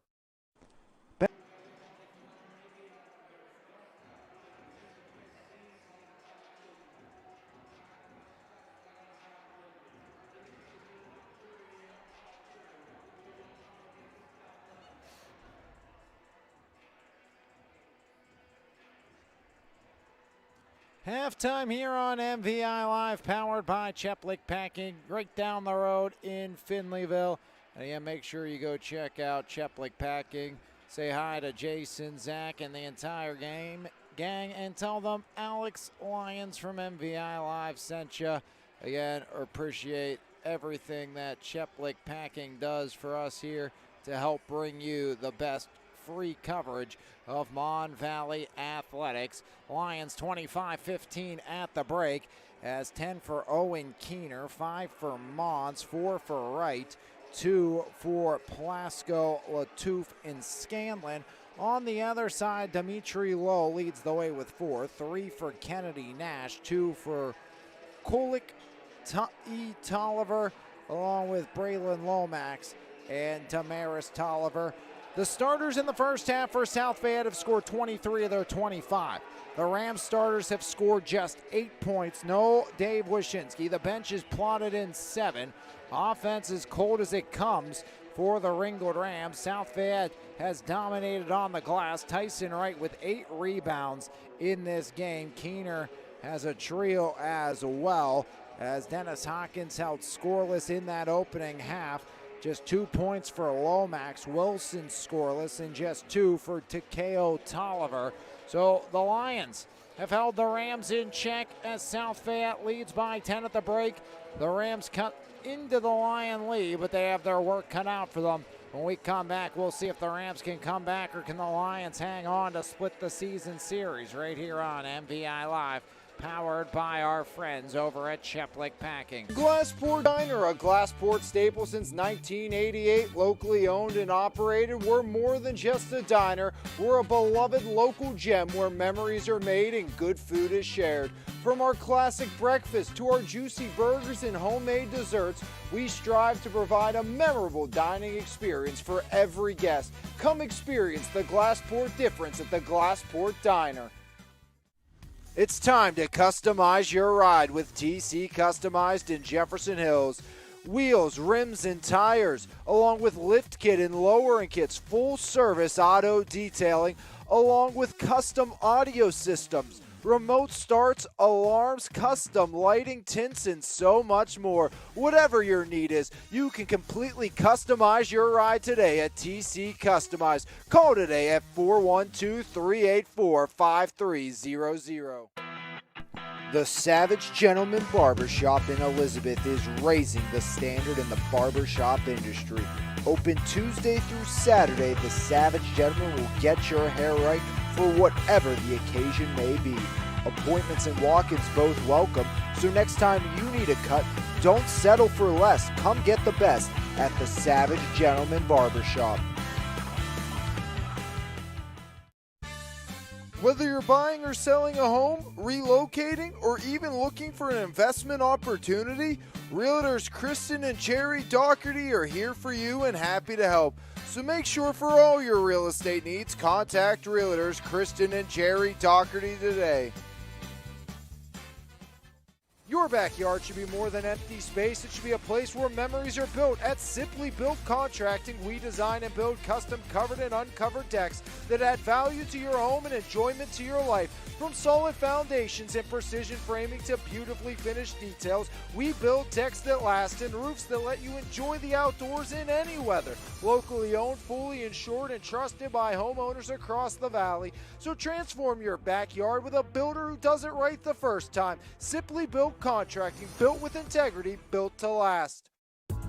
Halftime here on MVI Live, powered by Cheplik Packing, right down the road in Finleyville. And again, make sure you go check out Cheplik Packing. Say hi to Jason, Zach, and the entire gang, and tell them Alex Lyons from MVI Live sent you. Again, appreciate everything that Cheplik Packing does for us here to help bring you the best free coverage of Mon Valley Athletics. Lions 25-15 at the break as 10 for Owen Keener, 5 for Mons, 4 for Wright, 2 for Plasko, Latouf, and Scanlon. On the other side, Dimitri Lowe leads the way with 4, 3 for Kennedy Nash, 2 for Kulik Tolliver, along with Braylon Lomax and Damaris Tolliver. The starters in the first half for South Fayette have scored 23 of their 25. The Rams starters have scored just 8 points. No Dave Wyszynski. The bench is plotted in 7. Offense is cold as it comes for the Ringgold Rams. South Fayette has dominated on the glass. Tyson Wright with 8 rebounds in this game. Keener has a trio as well, as Dennis Hawkins held scoreless in that opening half. Just 2 points for Lomax. Wilson scoreless, and just 2 for Takeo Tolliver. So the Lions have held the Rams in check as South Fayette leads by 10 at the break. The Rams cut into the Lion lead, but they have their work cut out for them. When we come back, we'll see if the Rams can come back or can the Lions hang on to split the season series right here on MVI Live, powered by our friends over at Cheplik Packing. Glassport Diner, a Glassport staple since 1988, locally owned and operated. We're more than just a diner. We're a beloved local gem where memories are made and good food is shared. From our classic breakfast to our juicy burgers and homemade desserts, we strive to provide a memorable dining experience for every guest. Come experience the Glassport difference at the Glassport Diner. It's time to customize your ride with TC Customized in Jefferson Hills. Wheels, rims, and tires, along with lift kit and lowering kits, full service auto detailing, along with custom audio systems, remote starts, alarms, custom lighting, tints, and so much more. Whatever your need is, you can completely customize your ride today at TC Customized. Call today at 412-384-5300. The Savage Gentleman Barbershop in Elizabeth is raising the standard in the barbershop industry. Open Tuesday through Saturday, the Savage Gentleman will get your hair right for whatever the occasion may be. Appointments and walk-ins both welcome, so next time you need a cut, don't settle for less. Come get the best at the Savage Gentleman Barbershop. Whether you're buying or selling a home, relocating, or even looking for an investment opportunity, Realtors Kristen and Jerry Doherty are here for you and happy to help. So make sure for all your real estate needs, contact Realtors Kristen and Jerry Doherty today. Your backyard should be more than empty space. It should be a place where memories are built. At Simply Built Contracting, we design and build custom covered and uncovered decks that add value to your home and enjoyment to your life. From solid foundations and precision framing to beautifully finished details, we build decks that last and roofs that let you enjoy the outdoors in any weather. Locally owned, fully insured, and trusted by homeowners across the valley. So transform your backyard with a builder who does it right the first time. Simply Built Contracting, built with integrity, built to last.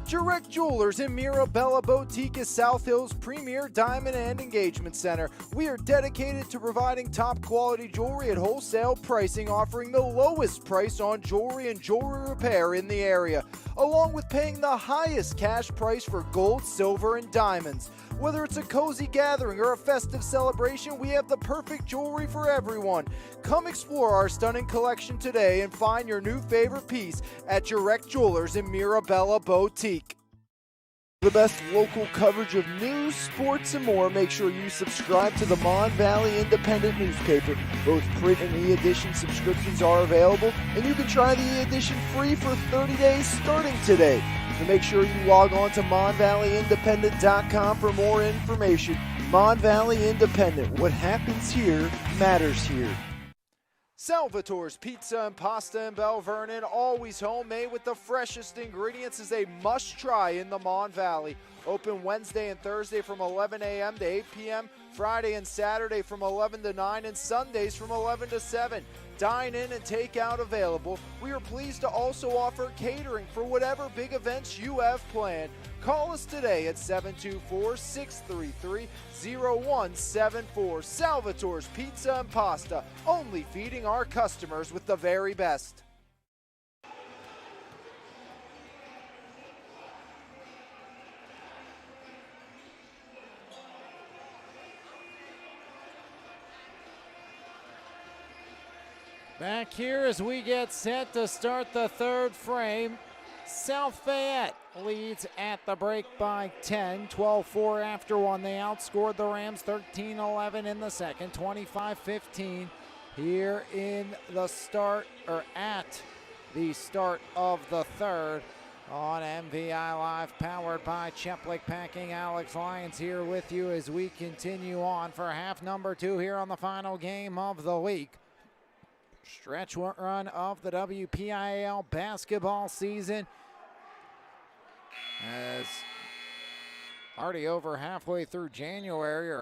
Direct Jewelers in Mirabella Boutique is South Hill's premier diamond and engagement center. We are dedicated to providing top quality jewelry at wholesale pricing, offering the lowest price on jewelry and jewelry repair in the area, along with paying the highest cash price for gold, silver, and diamonds. Whether it's a cozy gathering or a festive celebration, we have the perfect jewelry for everyone. Come explore our stunning collection today and find your new favorite piece at Direct Jewelers in Mirabella Boutique. The best local coverage of news, sports, and more. Make sure you subscribe to the Mon Valley Independent newspaper. Both print and e-edition subscriptions are available, and you can try the e-edition free for 30 days starting today. So make sure you log on to MonValleyIndependent.com for more information. Mon Valley Independent, what happens here matters here. Salvatore's Pizza and Pasta in Bell Vernon, always homemade with the freshest ingredients, is a must-try in the Mon Valley. Open Wednesday and Thursday from 11 a.m. to 8 p.m., Friday and Saturday from 11 to 9, and Sundays from 11 to 7. Dine in and take out available. We are pleased to also offer catering for whatever big events you have planned. Call us today at 724-633-0174. Salvatore's Pizza and Pasta, only feeding our customers with the very best. Back here as we get set to start the third frame. South Fayette leads at the break by 10, 12-4 after one. They outscored the Rams 13-11 in the second, 25-15 here in the start, or at the start of the third on MVI Live, powered by Cheplik Packing. Alex Lyons here with you as we continue on for half number 2 here on the final game of the week. Stretch run of the WPIAL basketball season, as already over halfway through January.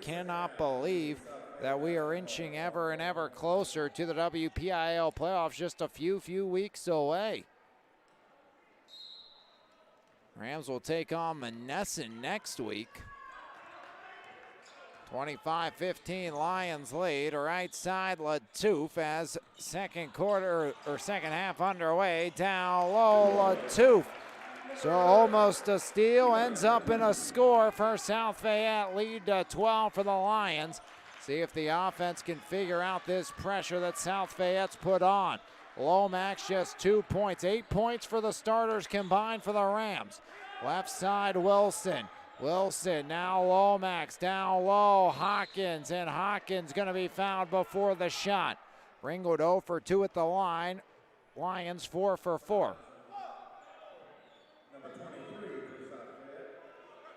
Cannot believe that we are inching ever and ever closer to the WPIAL playoffs, just a few weeks away. Rams will take on Monessen next week. 25-15 Lions lead. Right side, Latouf as second half underway. Down low, Latouf. So almost a steal, ends up in a score for South Fayette. Lead to 12 for the Lions. See if the offense can figure out this pressure that South Fayette's put on. Lomax just 2 points. 8 points for the starters combined for the Rams. Left side, Wilson. Now Lomax, down low, Hawkins, and Hawkins going to be fouled before the shot. Ringgold 0 for 2 at the line. Lions 4 for 4.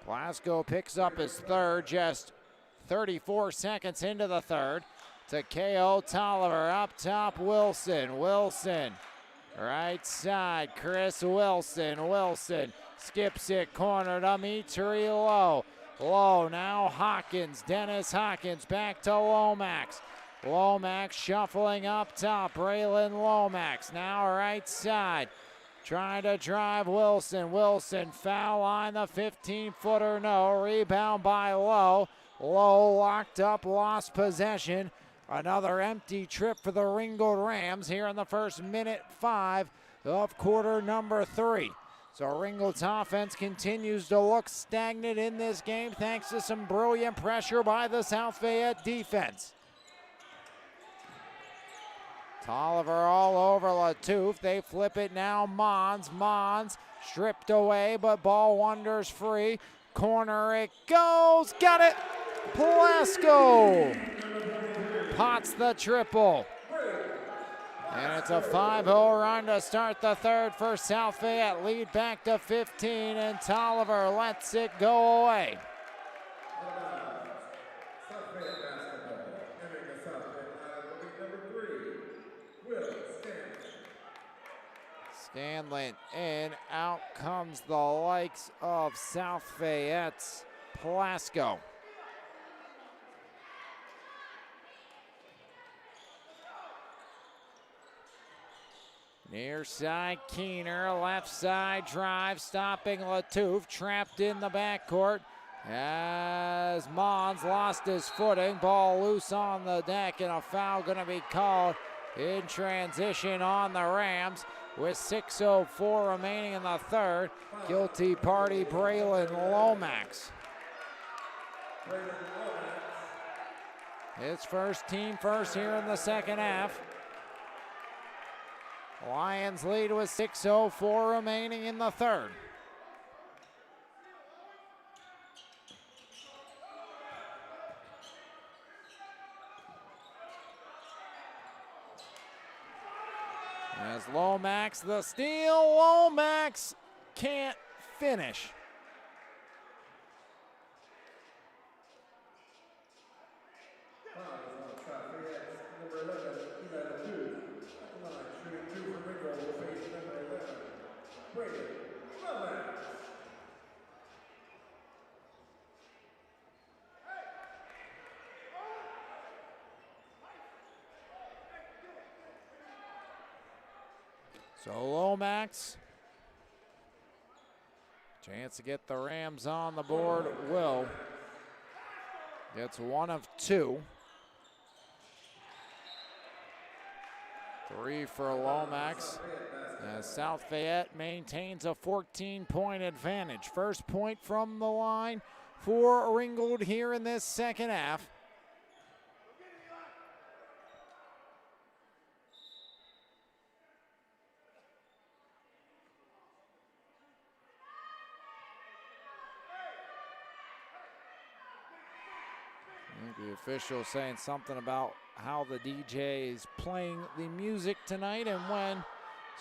Glasgow picks up his third, just 34 seconds into the third. To K.O. Tolliver, up top, Wilson. Right side, Chris Wilson. Skips it, corner to Mitri Low. Now Hawkins, Dennis Hawkins, back to Lomax. Lomax shuffling up top, Braylon Lomax. Now right side, trying to drive Wilson. Foul line, the 15-footer, no. Rebound by Low. Low locked up, lost possession. Another empty trip for the Ringgold Rams here in the first minute 5 of quarter number 3. So Ringgold's offense continues to look stagnant in this game thanks to some brilliant pressure by the South Fayette defense. Tolliver all over Latouf. They flip it now. Mons stripped away, but ball wanders free. Corner it goes. Got it. Plasco pots the triple. And it's a 5-0 run to start the third for South Fayette. Lead back to 15, and Tolliver lets it go away. Scanlon in, out comes the likes of South Fayette's Plasco. Near side, Keener, left side drive, stopping Latouf, trapped in the backcourt as Mons lost his footing. Ball loose on the deck, and a foul going to be called in transition on the Rams with 6:04 remaining in the third. Guilty party, Braylon Lomax. His first team first here in the second half. Lions lead with 6:04 remaining in the third. As Lomax the steal, Lomax can't finish. So Lomax, chance to get the Rams on the board. Will gets one of two. 3 for Lomax. As South Fayette maintains a 14-point advantage. First point from the line for Ringgold here in this second half. I think the official saying something about how the DJ is playing the music tonight and when.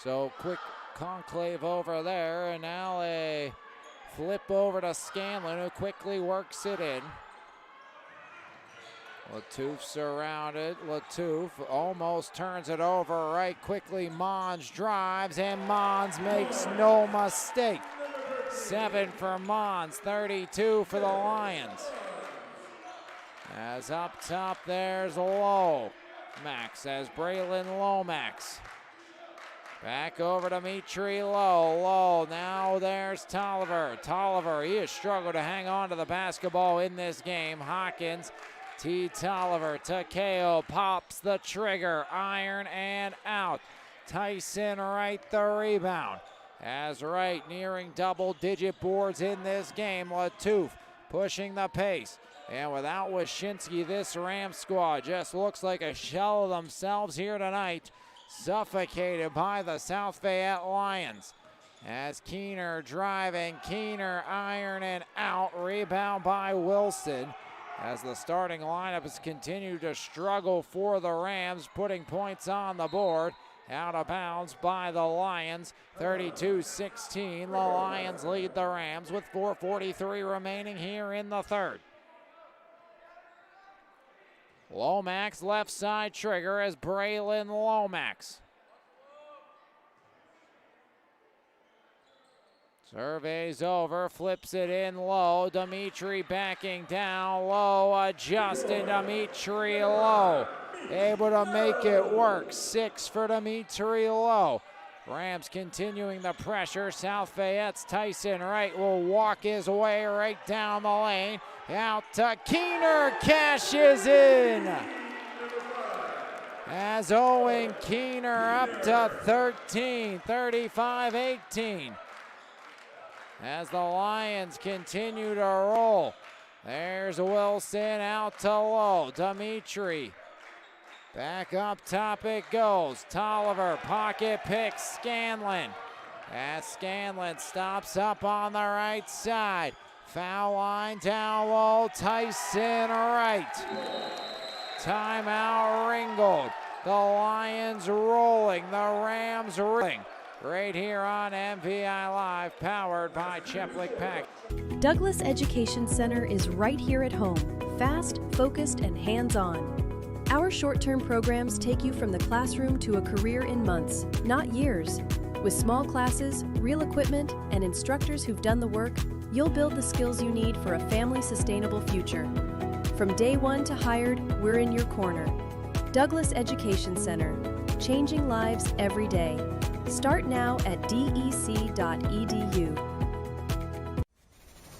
So quick conclave over there, and now a flip over to Scanlon, who quickly works it in. Latouf surrounded. Latouf almost turns it over right quickly. Mons drives, and Mons makes no mistake. 7 for Mons, 32 for the Lions. As up top, there's Lomax as Braylon Lomax. Back over to Mitri Lowe. Now there's Tolliver. Tolliver, he has struggled to hang on to the basketball in this game. Hawkins, T. Tolliver, Takeo pops the trigger. Iron and out. Tyson Wright the rebound. As Wright nearing double-digit boards in this game. Latouf pushing the pace. And without Wyszynski, this Ram squad just looks like a shell of themselves here tonight. Suffocated by the South Fayette Lions. As Keener driving, Keener iron and out. Rebound by Wilson. As the starting lineup has continued to struggle for the Rams, putting points on the board. Out of bounds by the Lions, 32-16. The Lions lead the Rams with 4:43 remaining here in the third. Lomax left side trigger as Braylon Lomax. Surveys over, flips it in low. Dimitri backing down low, adjusting Dimitri Lowe. Able to make it work. 6 for Dimitri Lowe. Rams continuing the pressure. South Fayette's Tyson Wright will walk his way right down the lane. Out to Keener, cashes in. As Owen Keener up to 13, 35-18. As the Lions continue to roll. There's Wilson out to Lowe. Dimitri. Back up top it goes. Tolliver, pocket picks Scanlon. As Scanlon stops up on the right side. Foul line down low, Tyson Wright. Timeout Ringgold. The Lions rolling, the Rams rolling. Right here on MVI Live, powered by Cheplik Pack. Douglas Education Center is right here at home, fast, focused, and hands-on. Our short-term programs take you from the classroom to a career in months, not years. With small classes, real equipment, and instructors who've done the work, you'll build the skills you need for a family-sustainable future. From day one to hired, we're in your corner. Douglas Education Center, changing lives every day. Start now at dec.edu.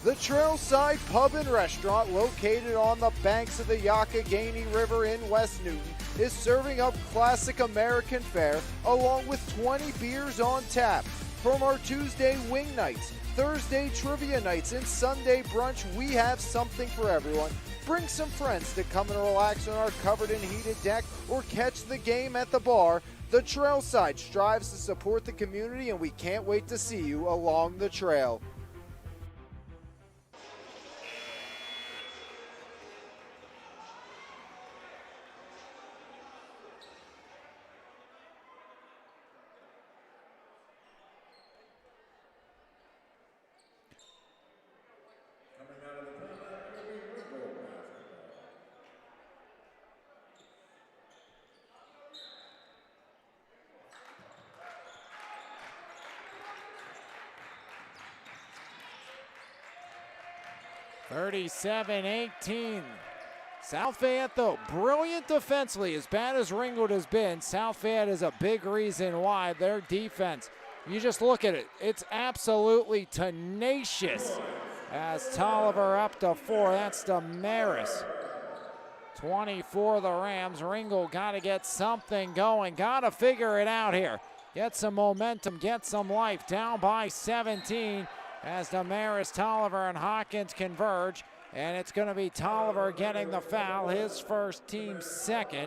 The Trailside Pub and Restaurant, located on the banks of the Youghiogheny River in West Newton, is serving up classic American fare along with 20 beers on tap. From our Tuesday wing nights, Thursday trivia nights, and Sunday brunch, we have something for everyone. Bring some friends to come and relax on our covered and heated deck or catch the game at the bar. The Trailside strives to support the community, and we can't wait to see you along the trail. Coming out of the timeout, it'll be Ringgold basketball. $37-18. South Fayette, though, brilliant defensively. As bad as Ringgold has been, South Fayette is a big reason why their defense, you just look at it, it's absolutely tenacious. As Tolliver up to 4, that's Damaris. 24 the Rams. Ringgold got to get something going, got to figure it out here. Get some momentum, get some life. Down by 17 as Damaris, Tolliver, and Hawkins converge. And it's going to be Tolliver getting the foul, his first, team second.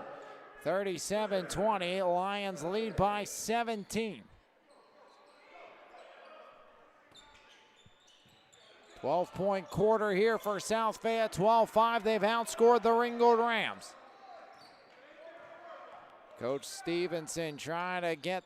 37-20, Lions lead by 17. 12-point quarter here for South Fayette, 12-5. They've outscored the Ringgold Rams. Coach Stevenson trying to get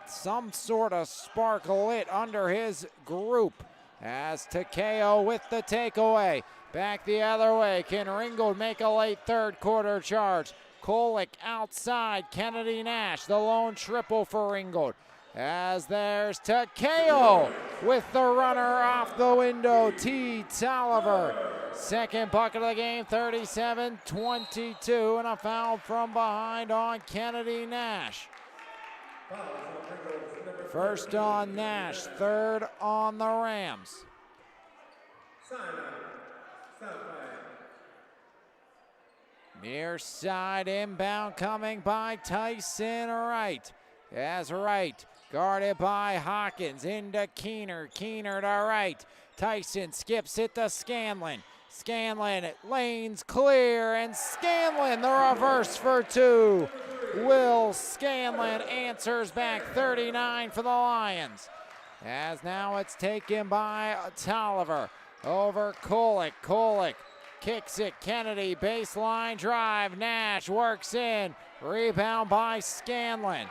some sort of spark lit under his group as Takeo with the takeaway. Back the other way. Can Ringgold make a late third quarter charge? Kolick outside. Kennedy Nash, the lone triple for Ringgold. As there's Takeo with the runner off the window. T. Tolliver. Second bucket of the game, 37-22, and a foul from behind on Kennedy Nash. First on Nash, third on the Rams. Near side inbound coming by Tyson Wright. As Wright guarded by Hawkins into Keener. Keener to Wright. Tyson skips it to Scanlon. Scanlon, lanes clear, and Scanlon the reverse for 2. Will Scanlon answers back, 39 for the Lions. As now it's taken by Tolliver over Kolick. Kolick kicks it, Kennedy, baseline drive. Nash works in, rebound by Scanlon.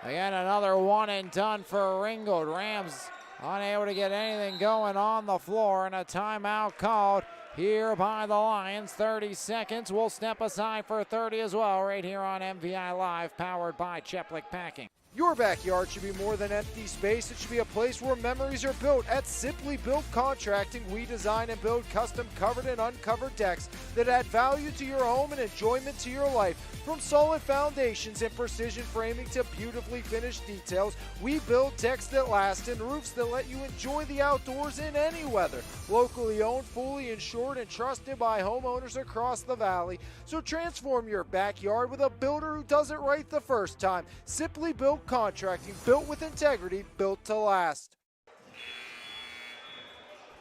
Again, another one and done for Ringgold. Rams unable to get anything going on the floor, and a timeout called here by the Lions. 30 seconds. We'll step aside for 30 as well right here on MVI Live, powered by Cheplik Packing. Your backyard should be more than empty space. It should be a place where memories are built. At Simply Built Contracting, we design and build custom covered and uncovered decks that add value to your home and enjoyment to your life. From solid foundations and precision framing to beautifully finished details, we build decks that last and roofs that let you enjoy the outdoors in any weather. Locally owned, fully insured, and trusted by homeowners across the valley. So transform your backyard with a builder who does it right the first time. Simply Built Contracting, built with integrity, built to last.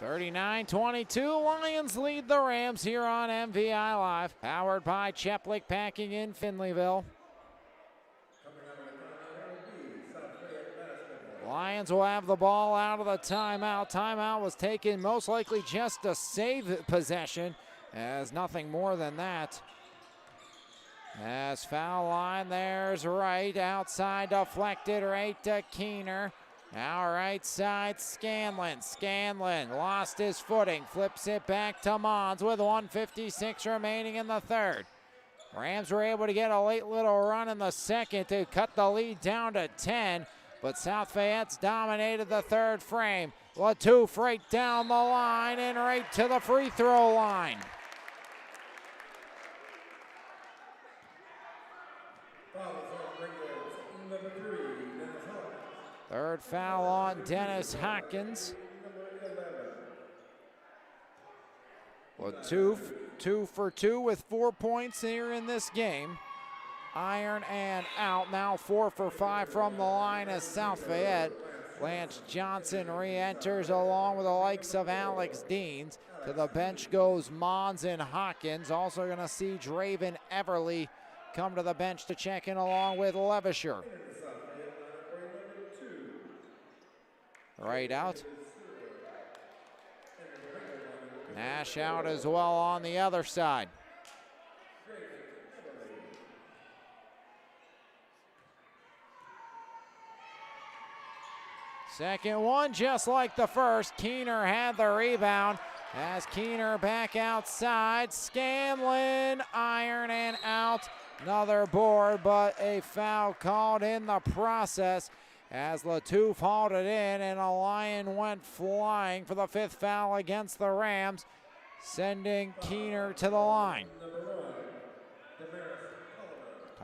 39-22, Lions lead the Rams here on MVI Live, powered by Cheplik Packing in Finleyville. Lions will have the ball out of the timeout. Timeout was taken most likely just to save possession, as nothing more than that. As foul line, there's Wright, outside deflected, right to Keener. Now right side, Scanlon. Scanlon lost his footing, flips it back to Mons with 1:56 remaining in the third. Rams were able to get a late little run in the second to cut the lead down to 10, but South Fayette's dominated the third frame. Latouf right down the line and right to the free throw line. Third foul on Dennis Hawkins. Latouf, 2 for 2 with 4 points here in this game. Iron and out, now 4 for 5 from the line as South Fayette. Lance Johnson re-enters along with the likes of Alex Deans. To the bench goes Mons and Hawkins. Also going to see Draven Everly come to the bench to check in along with Levisher. Right out. Nash out as well on the other side. Second one, just like the first. Keener had the rebound. As Keener back outside. Scanlon, iron and out. Another board, but a foul called in the process as Latouf hauled it in, and a Lion went flying for the 5th foul against the Rams, sending Keener to the line.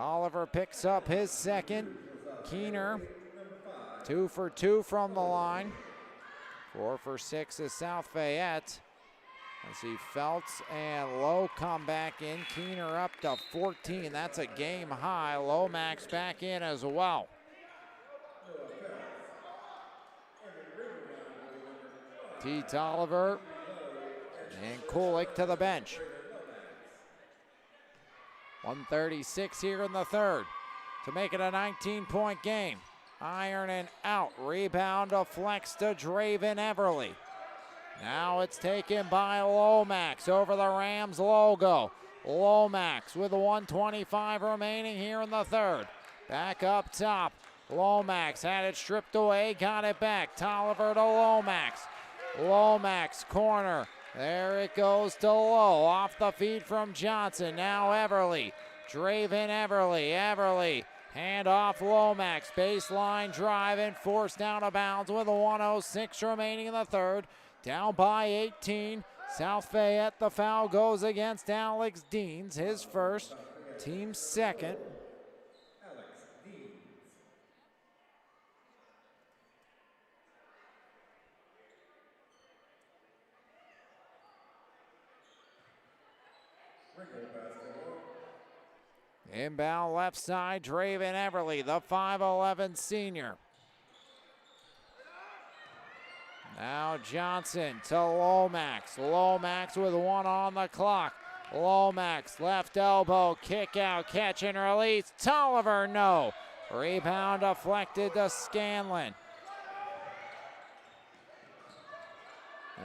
Oliver picks up his second. Keener, 2 for 2 from the line. 4 for 6 is South Fayette. I see Feltz and Lowe come back in. Keener up to 14. That's a game high. Lomax back in as well. T. Tolliver and Kulik to the bench. 1:36 here in the third to make it a 19-point game. Ironing out. Rebound to flex to Draven Everly. Now it's taken by Lomax over the Rams logo. Lomax with 1:25 remaining here in the third. Back up top. Lomax had it stripped away, got it back. Tolliver to Lomax. Lomax corner. There it goes to Lowe. Off the feed from Johnson. Now Everly. Draven Everly. Everly. Hand off Lomax. Baseline drive and forced out of bounds with 1:06 remaining in the third. Down by 18. South Fayette, the foul goes against Alex Deans. His first, team second. Inbound left side, Draven Everly, the 5'11 senior. Now Johnson to Lomax. Lomax with 1 on the clock. Lomax, left elbow, kick out, catch and release. Tolliver, no. Rebound deflected to Scanlon.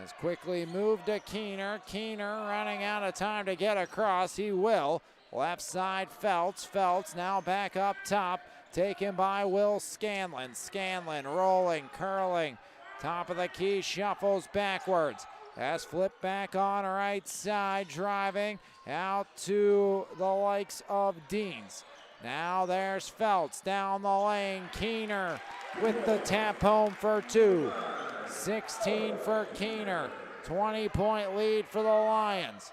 Has quickly moved to Keener. Keener running out of time to get across. He will. Left side, Feltz. Feltz now back up top. Taken by Will Scanlon. Scanlon rolling, curling. Top of the key, shuffles backwards. Has flipped back on right side, driving out to the likes of Deans. Now there's Feltz down the lane. Keener with the tap home for 2. 16 for Keener. 20-point lead for the Lions.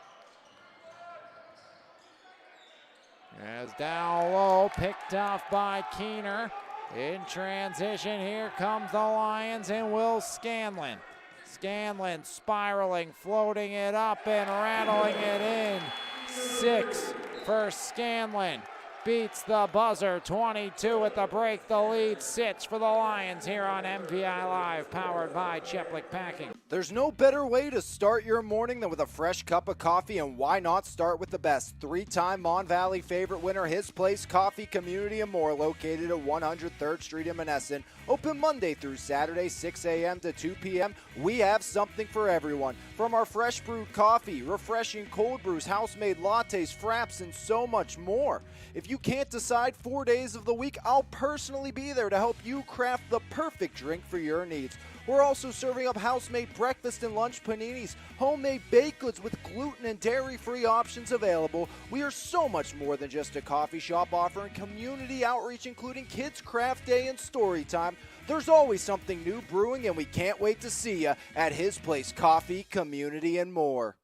As down low, picked off by Keener. In transition, here comes the Lions and Will Scanlon. Scanlon spiraling, floating it up and rattling it in. 6 for Scanlon. Beats the buzzer, 22 at the break. The lead sits for the Lions here on MVI Live, powered by Cheplik Packing. There's no better way to start your morning than with a fresh cup of coffee, and why not start with the best? 3-time Mon Valley favorite winner, His Place Coffee Community and More, located at 103rd Street in Monessen. Open Monday through Saturday, 6 a.m. to 2 p.m. We have something for everyone. From our fresh brewed coffee, refreshing cold brews, house-made lattes, fraps, and so much more. If you can't decide 4 days of the week, I'll personally be there to help you craft the perfect drink for your needs. We're also serving up house-made breakfast and lunch paninis, homemade baked goods with gluten and dairy-free options available. We are so much more than just a coffee shop, offering community outreach including Kids Craft Day and Story Time. There's always something new brewing, and we can't wait to see you at His Place Coffee, Community, and More.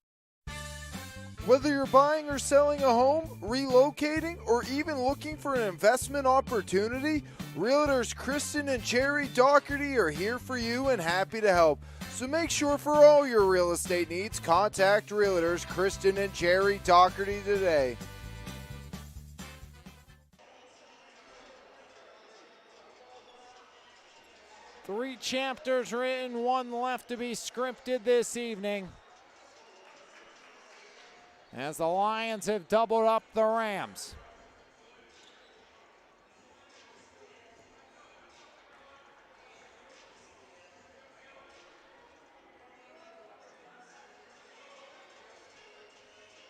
Whether you're buying or selling a home, relocating, or even looking for an investment opportunity, Realtors Kristen and Jerry Doherty are here for you and happy to help. So make sure for all your real estate needs, contact Realtors Kristen and Jerry Doherty today. Three chapters written, one left to be scripted this evening, as the Lions have doubled up the Rams.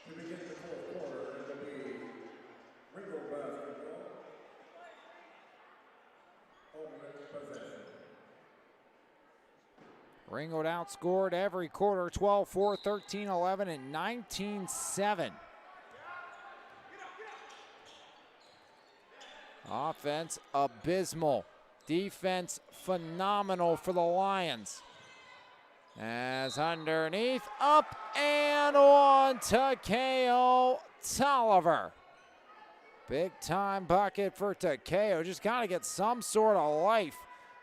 To begin the fourth quarter, it will be Ringgold basketball. Ultimate possession. Ringgold outscored every quarter, 12-4, 13-11, and 19-7. Offense abysmal. Defense phenomenal for the Lions. As underneath, up and on to KO Tolliver. Big time bucket for Takeo. Just got to get some sort of life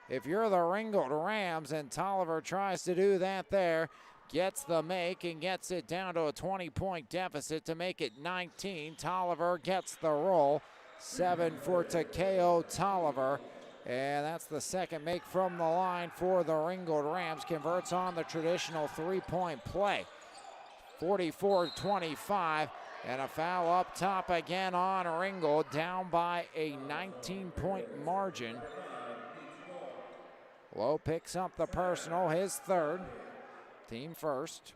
if you're the Ringgold Rams, and Tolliver tries to do that there. Gets the make and gets it down to a 20-point deficit to make it 19. Tolliver gets the roll. 7 for Takeo Tolliver. And that's the second make from the line for the Ringgold Rams. Converts on the traditional three-point play. 44-25. And a foul up top again on Ringgold, down by a 19-point margin. Lowe picks up the personal, his third. Team first.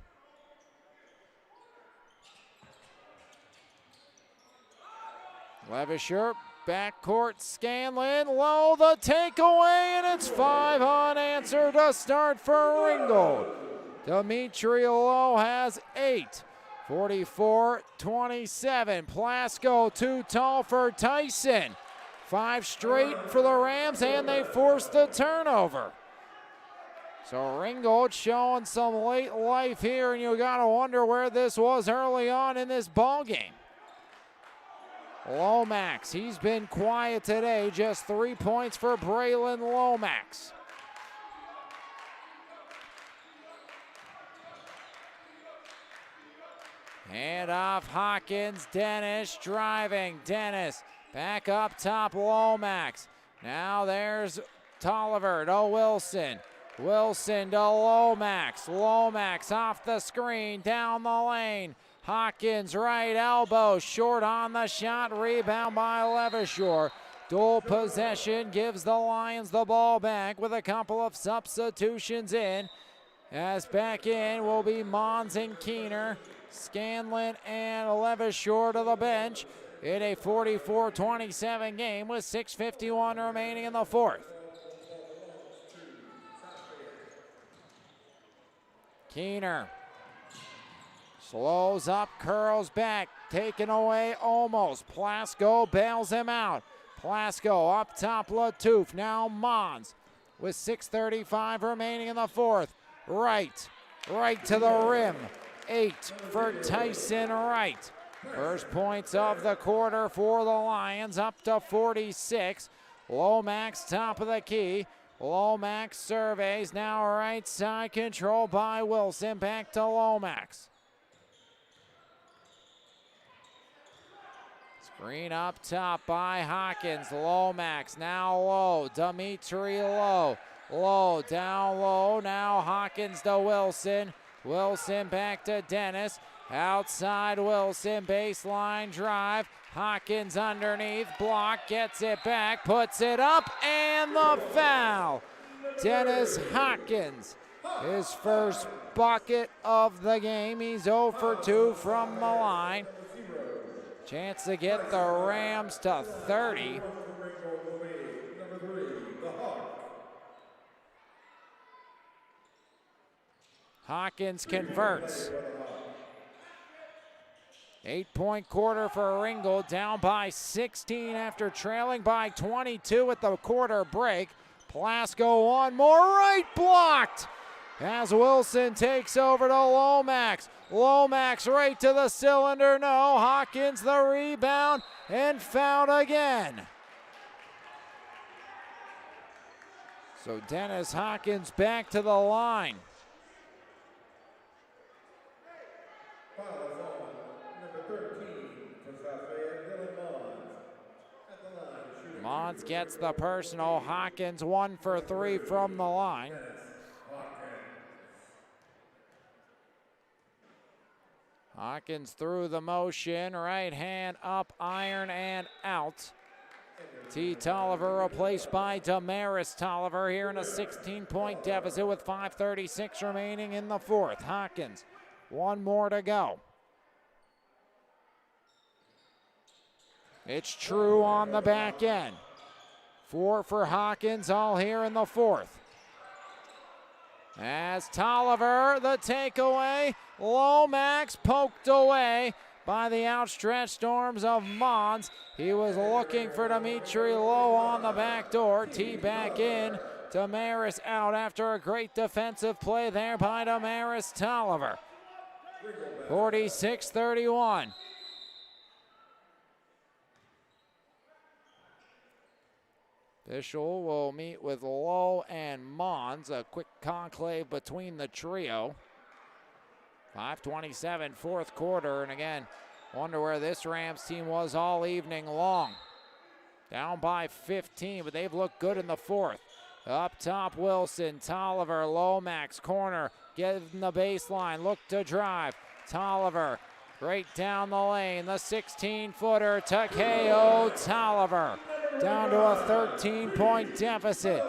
Levisher, backcourt, Scanlon, Lowe the takeaway, and it's 5 unanswered to start for Ringgold. Dimitri Lowe has 8. 44-27. Plasko too tall for Tyson. 5 straight for the Rams, and they force the turnover. So Ringgold showing some late life here, and you gotta wonder where this was early on in this ball game. Lomax, he's been quiet today, just 3 points for Braylon Lomax. Hand off Hawkins, Dennis driving, Dennis back up top, Lomax. Now there's Tolliver to Wilson. Wilson to Lomax. Lomax off the screen, down the lane. Hawkins right elbow, short on the shot, rebound by Levisher. Dual possession gives the Lions the ball back with a couple of substitutions in. As back in will be Mons and Keener. Scanlon and Levisher to the bench in a 44-27 game with 6:51 remaining in the fourth. Keener slows up, curls back, taken away almost. Plasko bails him out. Plasko up top, Latouf. Now Mons with 6:35 remaining in the fourth. Right to the rim. 8 for Tyson Wright. First points of the quarter for the Lions, up to 46. Lomax top of the key. Lomax surveys, now right side control by Wilson. Back to Lomax. Screen up top by Hawkins. Lomax, now Lowe. Dimitri Lowe. Lowe, down low. Now Hawkins to Wilson. Wilson back to Dennis. Outside Wilson, baseline drive. Hawkins underneath, block, gets it back, puts it up, and the foul. Dennis Hawkins, his first bucket of the game. He's 0 for 2 from the line. Chance to get the Rams to 30. Hawkins converts. 8-point quarter for Ringgold, down by 16 after trailing by 22 at the quarter break. Plasko one more, right blocked as Wilson takes over to Lomax. Lomax right to the cylinder, no. Hawkins the rebound and fouled again. So Dennis Hawkins back to the line. Mons gets the personal. Hawkins 1 for 3 from the line. Hawkins through the motion, right hand up, iron and out. T. Tolliver replaced by Damaris Tolliver here in a 16-point deficit with 5:36 remaining in the fourth. Hawkins, one more to go. It's True on the back end. 4 for Hawkins, all here in the fourth. As Tolliver, the takeaway. Lomax poked away by the outstretched arms of Mons. He was looking for Dimitri Lowe on the back door. T back in. Damaris out after a great defensive play there by Damaris Tolliver. 46-31. Official will meet with Lowe and Mons. A quick conclave between the trio. 5:27, fourth quarter. And again, wonder where this Rams team was all evening long. Down by 15, but they've looked good in the fourth. Up top, Wilson, Tolliver, Lomax, corner, getting the baseline, look to drive. Tolliver, right down the lane, the 16-footer to KO Tolliver. Down to a 13-point deficit.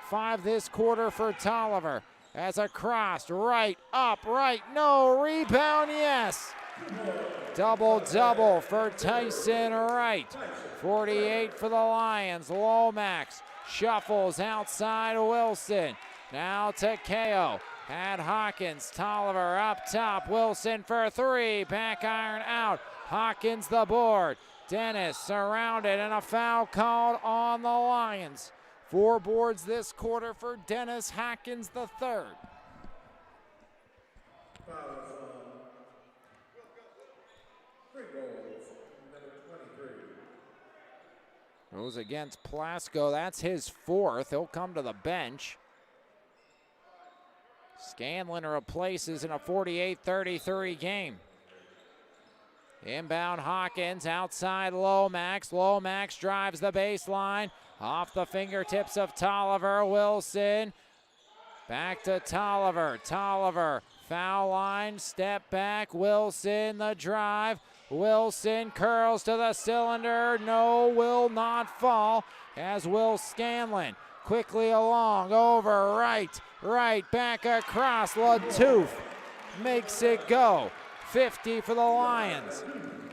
5 this quarter for Tolliver. As a cross, right, up, right, no, rebound, yes. Double-double for Tyson Wright. 48 for the Lions. Lomax shuffles outside Wilson. Now to KO. Had Hawkins, Tolliver up top. Wilson for three. Back iron out. Hawkins the board. Dennis surrounded and a foul called on the Lions. 4 boards this quarter for Dennis Hawkins the third. Goes against Plasko. That's his fourth. He'll come to the bench. Scanlon replaces in a 48-33 game. Inbound Hawkins, outside Lomax. Lomax drives the baseline. Off the fingertips of Tolliver. Wilson. Back to Tolliver. Tolliver, foul line, step back. Wilson, the drive. Wilson curls to the cylinder. No, will not fall. As will Scanlon. Quickly along, over, right, back across. Latouf makes it go. 50 for the Lions.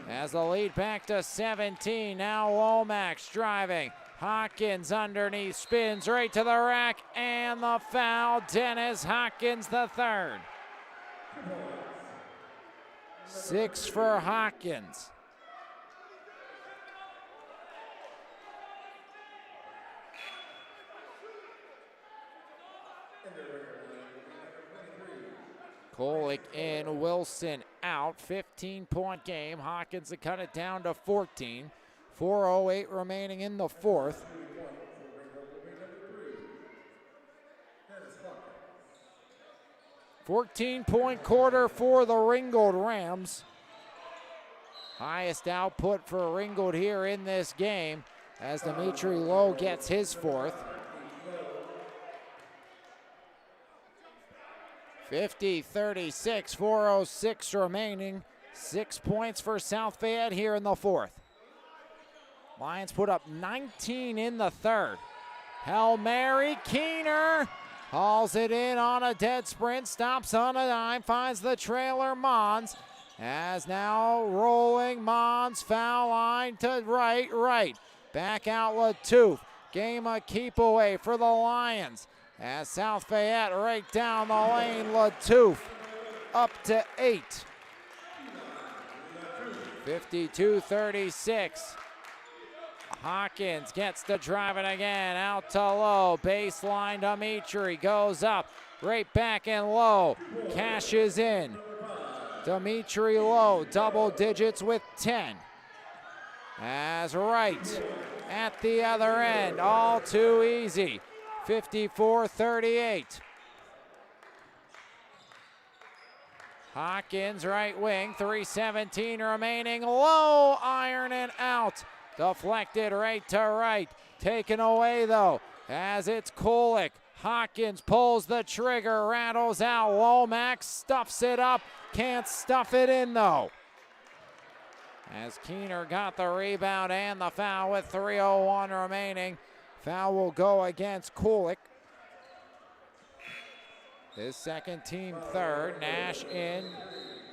As the lead back to 17. Now Lomax driving. Hawkins underneath, spins right to the rack, and the foul. Dennis Hawkins the third. 6 for Hawkins. Kolick in, Wilson out. 15-point game. Hawkins to cut it down to 14. 4:08 remaining in the fourth. $14-point quarter for the Ringgold Rams. Highest output for Ringgold here in this game as Dimitri Lowe gets his fourth. 50-36, 4:06 remaining. 6 points for South Fayette here in the fourth. Lions put up 19 in the third. Hail Mary, Keener hauls it in on a dead sprint, stops on a dime, finds the trailer, Mons. As now rolling, Mons, foul line to right. Back out Latouf. Game a keep away for the Lions. As South Fayette right down the lane, Latouf up to 8. 52-36. Hawkins gets to driving again, out to Lowe, baseline Dimitri, goes up, right back and Lowe, cashes in. Dimitri Lowe, double digits with 10. As Wright at the other end, all too easy, 54-38. Hawkins right wing, 3:17 remaining, Lowe iron and out. Deflected right to right. Taken away though as it's Kolick. Hawkins pulls the trigger, rattles out. Lomax stuffs it up. Can't stuff it in though. As Keener got the rebound and the foul with 3:01 remaining. Foul will go against Kolick. His second, team third. Nash in.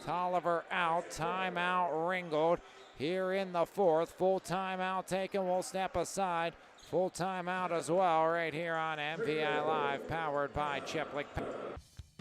Tolliver out. Timeout Ringgold. Here in the fourth, full timeout taken, we'll step aside. Full timeout as well right here on MVI Live, powered by Cheplik.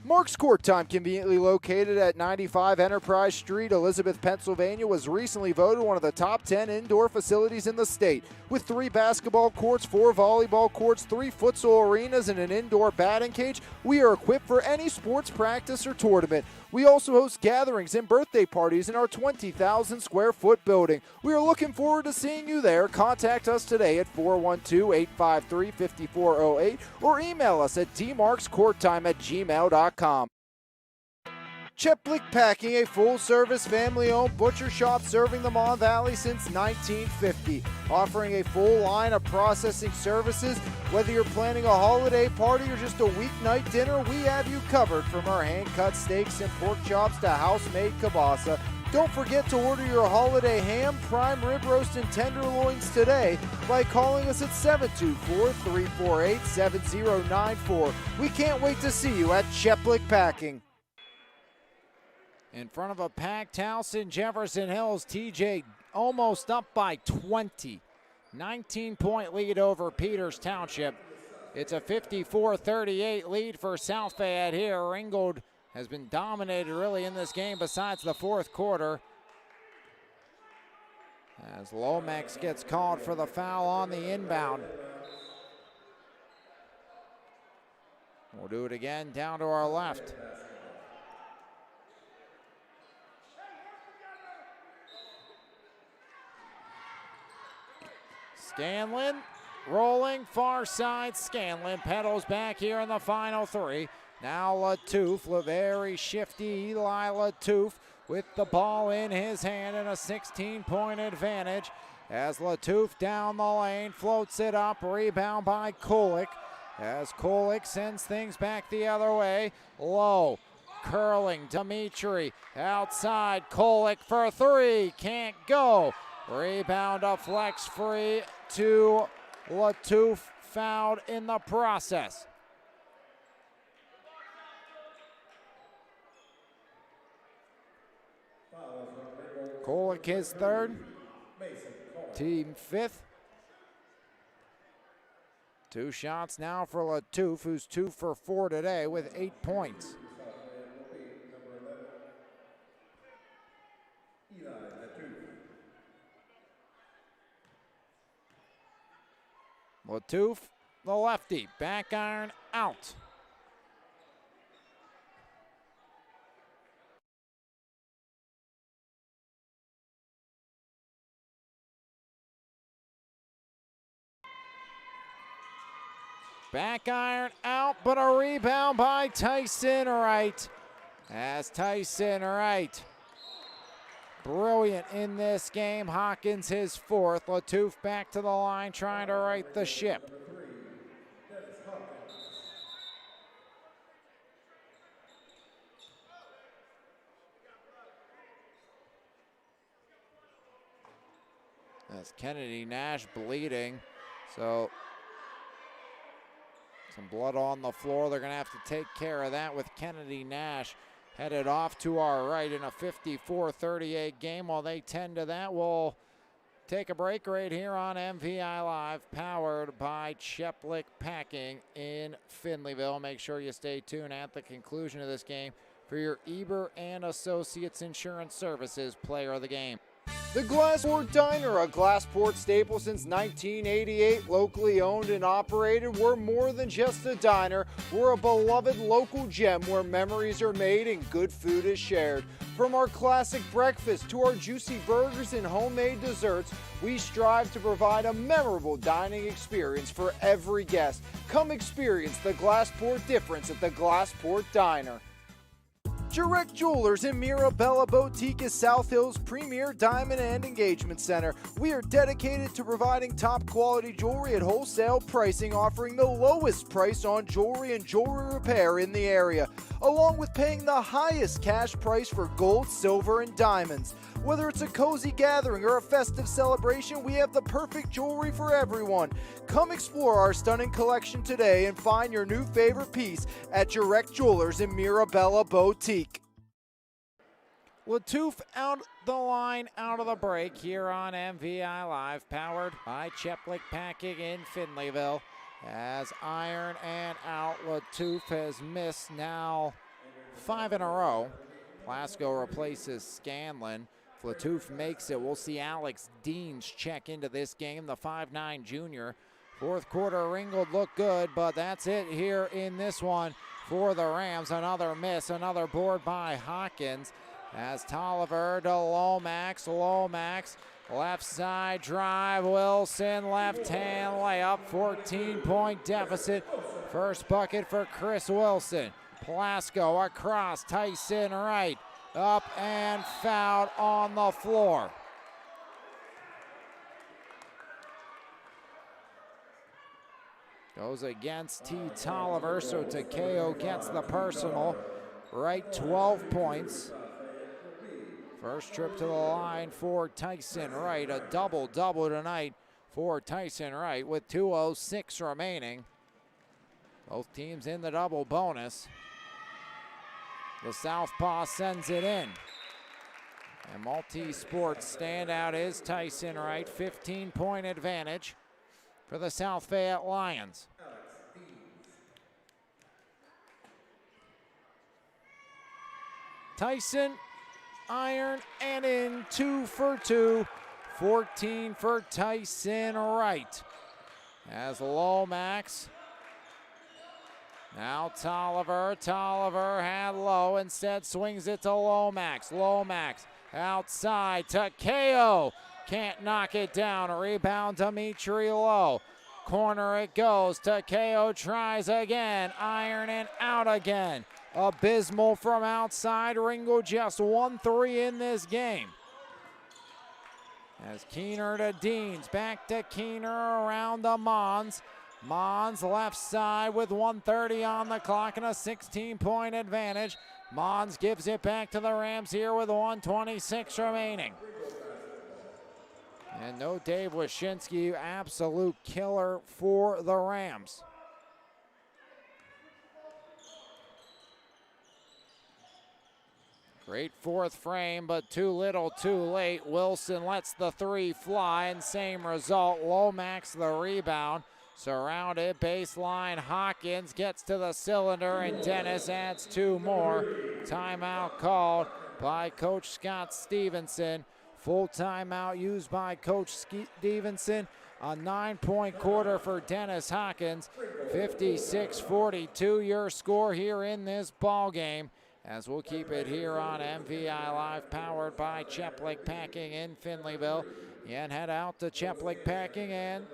Mark's Court Time, conveniently located at 95 Enterprise Street, Elizabeth, Pennsylvania, was recently voted one of the top 10 indoor facilities in the state. With 3 basketball courts, 4 volleyball courts, 3 futsal arenas, and an indoor batting cage, we are equipped for any sports practice or tournament. We also host gatherings and birthday parties in our 20,000 square foot building. We are looking forward to seeing you there. Contact us today at 412-853-5408 or email us at dmarkscourttime@gmail.com. Cheplick Packing, a full-service, family-owned butcher shop serving the Mon Valley since 1950, offering a full line of processing services. Whether you're planning a holiday party or just a weeknight dinner, we have you covered, from our hand-cut steaks and pork chops to house-made kielbasa. Don't forget to order your holiday ham, prime rib roast, and tenderloins today by calling us at 724-348-7094. We can't wait to see you at Cheplick Packing. In front of a packed house in Jefferson Hills, TJ almost up by 20. 19-point lead over Peters Township. It's a 54-38 lead for South Fayette here. Ringgold has been dominated really in this game besides the fourth quarter, as Lomax gets called for the foul on the inbound. We'll do it again down to our left. Scanlon rolling far side. Scanlon pedals back here in the final three. Now Latouf, very shifty Eli Latouf with the ball in his hand and a 16-point advantage as Latouf down the lane floats it up. Rebound by Kulik as Kulik sends things back the other way. Low, curling, Dimitri outside. Kulik for three, can't go. Rebound, a flex free to Latouf, fouled in the process. Kulik his third, team fifth. Two shots now for Latouf, who's 2 for 4 today with 8 points. Latouf, the lefty, back iron out. Back iron out, but a rebound by Tyson Wright. As Tyson Wright, brilliant in this game. Hawkins his fourth. Latouf back to the line trying to right the ship. That's Kennedy Nash bleeding. So some blood on the floor. They're going to have to take care of that with Kennedy Nash headed off to our right in a 54-38 game. While they tend to that, we'll take a break right here on MVI Live, powered by Cheplick Packing in Findlayville. Make sure you stay tuned at the conclusion of this game for your Eber and Associates Insurance Services Player of the Game. The Glassport Diner, a Glassport staple since 1988, locally owned and operated. We're more than just a diner. We're a beloved local gem where memories are made and good food is shared. From our classic breakfast to our juicy burgers and homemade desserts, we strive to provide a memorable dining experience for every guest. Come experience the Glassport difference at the Glassport Diner. Direct Jewelers in Mirabella Boutique is South Hill's premier diamond and engagement center. We are dedicated to providing top quality jewelry at wholesale pricing, offering the lowest price on jewelry and jewelry repair in the area, along with paying the highest cash price for gold, silver, and diamonds. Whether it's a cozy gathering or a festive celebration, we have the perfect jewelry for everyone. Come explore our stunning collection today and find your new favorite piece at Direct Jewelers in Mirabella Boutique. Latouf out the line, out of the break here on MVI Live, powered by Cheplick Packing in Findlayville. As iron and out, Latouf has missed now 5 in a row. Plasko replaces Scanlon. If Latouf makes it, we'll see Alex Deans check into this game, the 5'9 junior Fourth quarter, Ringgold looked good, but that's it here in this one for the Rams. Another miss, another board by Hawkins. As Tolliver to Lomax, left side drive, Wilson, left hand layup, 14-point deficit. First bucket for Chris Wilson. Plasko across, Tyson right, up and fouled on the floor. Goes against T. Tolliver, so Takeo gets the personal. Right, 12 points. First trip to the line for Tyson Wright. A double-double tonight for Tyson Wright with 2:06 remaining. Both teams in the double bonus. The southpaw sends it in. And multi-sports standout is Tyson Wright. 15-point advantage for the South Fayette Lions. Tyson, iron and in, 2 for 2. 14 for Tyson Wright. As Lomax. Now Tolliver had low, instead swings it to Lomax. Lomax outside, Takeo can't knock it down. A rebound, Dimitri Lowe. Corner it goes, Takeo tries again, iron and out again. Abysmal from outside, Ringgold just 1-3 in this game. As Keener to Deans, back to Keener around the Mons. Mons left side with 1:30 on the clock and a 16-point advantage. Mons gives it back to the Rams here with 1:26 remaining. And no Dave Wyszynski, absolute killer for the Rams. Great fourth frame, but too little, too late. Wilson lets the three fly, and same result. Lomax the rebound. Surrounded, baseline, Hawkins gets to the cylinder, and Dennis adds 2 more. Timeout called by Coach Scott Stevenson. Full timeout used by Coach Stevenson. A 9-point quarter for Dennis Hawkins. 56-42 your score here in this ball game. As we'll keep it here on MVI Live, powered by Cheplik Packing in Finleyville. And head out to Cheplik Packing and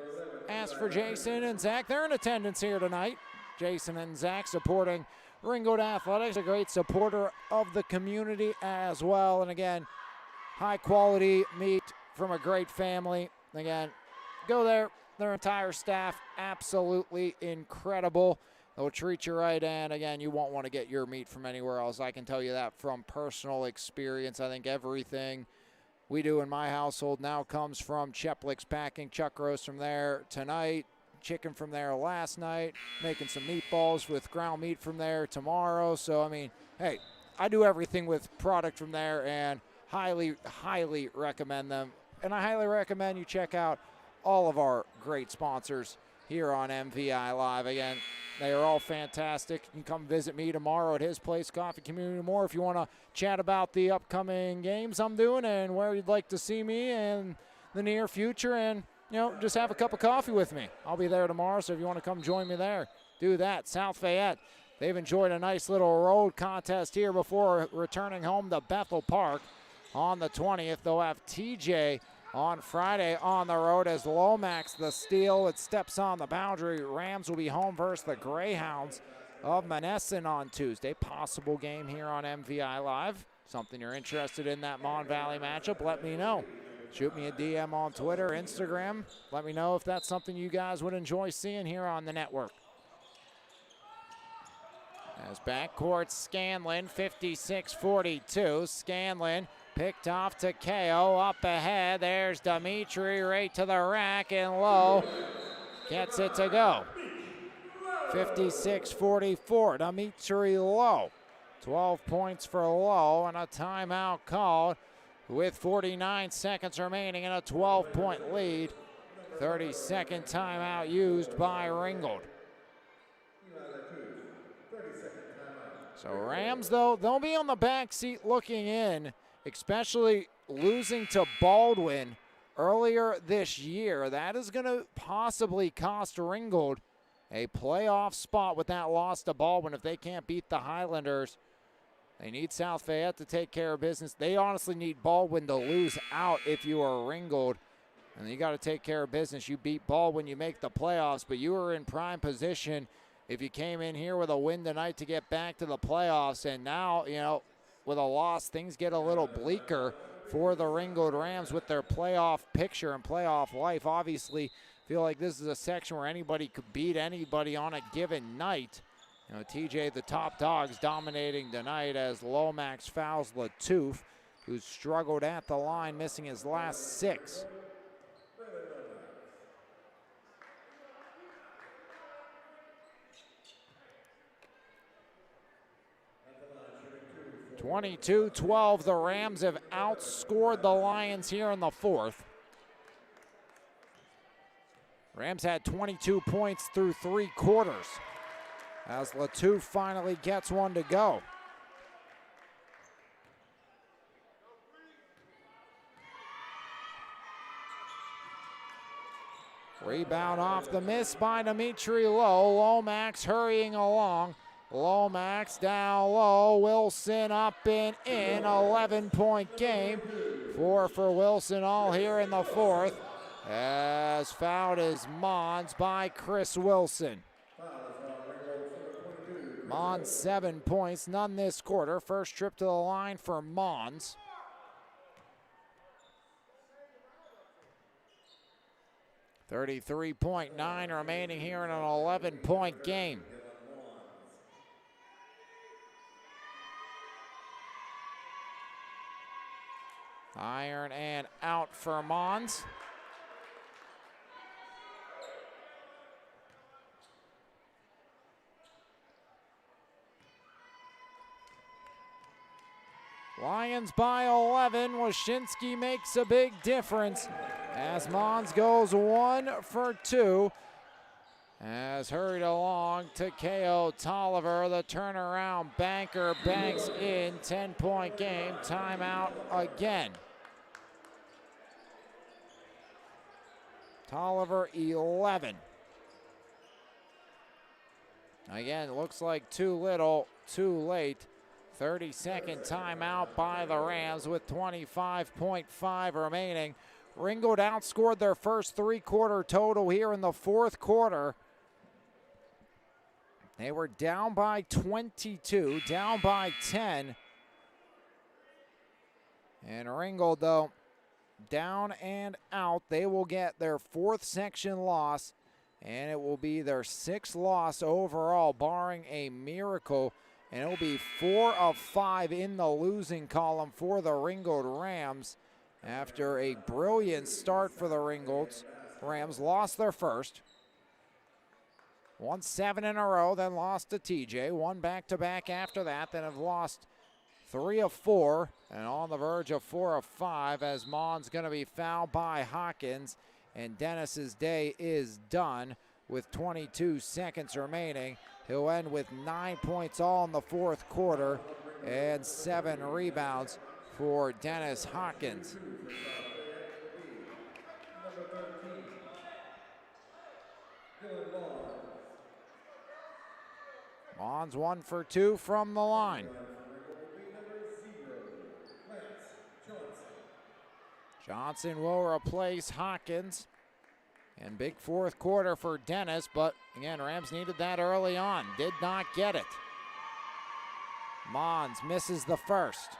ask for Jason and Zach. They're in attendance here tonight. Jason and Zach supporting Ringgold Athletics, a great supporter of the community as well. And again, high quality meat from a great family. Again, go there. Their entire staff, absolutely incredible. They'll treat you right, and again, you won't want to get your meat from anywhere else. I can tell you that from personal experience. I think everything we do in my household now comes from Cheplik's Packing. Chuck roast from there tonight, chicken from there last night, making some meatballs with ground meat from there tomorrow. So, I mean, hey, I do everything with product from there and highly, highly recommend them. And I highly recommend you check out all of our great sponsors here on MVI Live. Again, they are all fantastic. You can come visit me tomorrow at his place, Coffee Community More, if you want to chat about the upcoming games I'm doing and where you'd like to see me in the near future, and, you know, just have a cup of coffee with me. I'll be there tomorrow, so if you want to come join me there, do that. South Fayette, they've enjoyed a nice little road contest here before returning home to Bethel Park on the 20th. They'll have TJ on Friday on the road as Lomax the steal. It steps on the boundary. Rams will be home versus the Greyhounds of Monessen on Tuesday. Possible game here on MVI Live. Something you're interested in, that Mon Valley matchup, let me know. Shoot me a DM on Twitter, Instagram. Let me know if that's something you guys would enjoy seeing here on the network. As backcourt, Scanlon, 56-42. Scanlon picked off to KO, up ahead. There's Dimitri right to the rack, and Lowe gets it to go. 56-44, Dimitri Lowe. 12 points for Lowe, and a timeout called with 49 seconds remaining and a 12-point lead. 30-second timeout used by Ringgold. So Rams, though, they'll be on the back seat looking in, especially losing to Baldwin earlier this year. That is going to possibly cost Ringgold a playoff spot with that loss to Baldwin if they can't beat the Highlanders. They need South Fayette to take care of business. They honestly need Baldwin to lose out if you are Ringgold. And you got to take care of business. You beat Baldwin, you make the playoffs, but you were in prime position if you came in here with a win tonight to get back to the playoffs. And now, you know, with a loss, things get a little bleaker for the Ringgold Rams with their playoff picture and playoff life. Obviously, feel like this is a section where anybody could beat anybody on a given night. You know, TJ, the top dogs, dominating tonight as Lomax fouls Latouf, who's struggled at the line, missing his last 6. (22-12), the Rams have outscored the Lions here in the 4th. Rams had 22 points through 3 quarters as Latouf finally gets one to go. Rebound off the miss by Dimitri Lowe. Lomax hurrying along. Lomax down low. Wilson up and in. 11-point game. 4 for Wilson, all here in the 4th. As fouled is Mons by Chris Wilson. Mons 7 points, none this quarter. First trip to the line for Mons. .9 remaining here in an 11-point game. Iron and out for Mons. Lions by 11. Wyszynski makes a big difference as Mons goes 1 for 2. As hurried along to KO Tolliver, the turnaround banker banks in. 10-point game. Timeout again. Tolliver 11. Again, looks like too little, too late. 30-second timeout by the Rams with 25.5 remaining. Ringgold outscored their first 3-quarter total here in the 4th quarter. They were down by 22, down by 10. And Ringgold, though, down and out. They will get their 4th section loss, and it will be their 6th loss overall, barring a miracle. And it'll be 4 of 5 in the losing column for the Ringgold Rams after a brilliant start for the Ringgolds. Rams lost their first. Won 7 in a row, then lost to TJ. Won back-to-back after that, then have lost 3 of 4 and on the verge of 4 of 5 as Mons going to be fouled by Hawkins. And Dennis's day is done with 22 seconds remaining. He'll end with 9 points all in the 4th quarter and 7 rebounds for Dennis Hawkins. Mons 1 for 2 from the line. Johnson will replace Hawkins. And big 4th quarter for Dennis, but again, Rams needed that early on. Did not get it. Mons misses the first.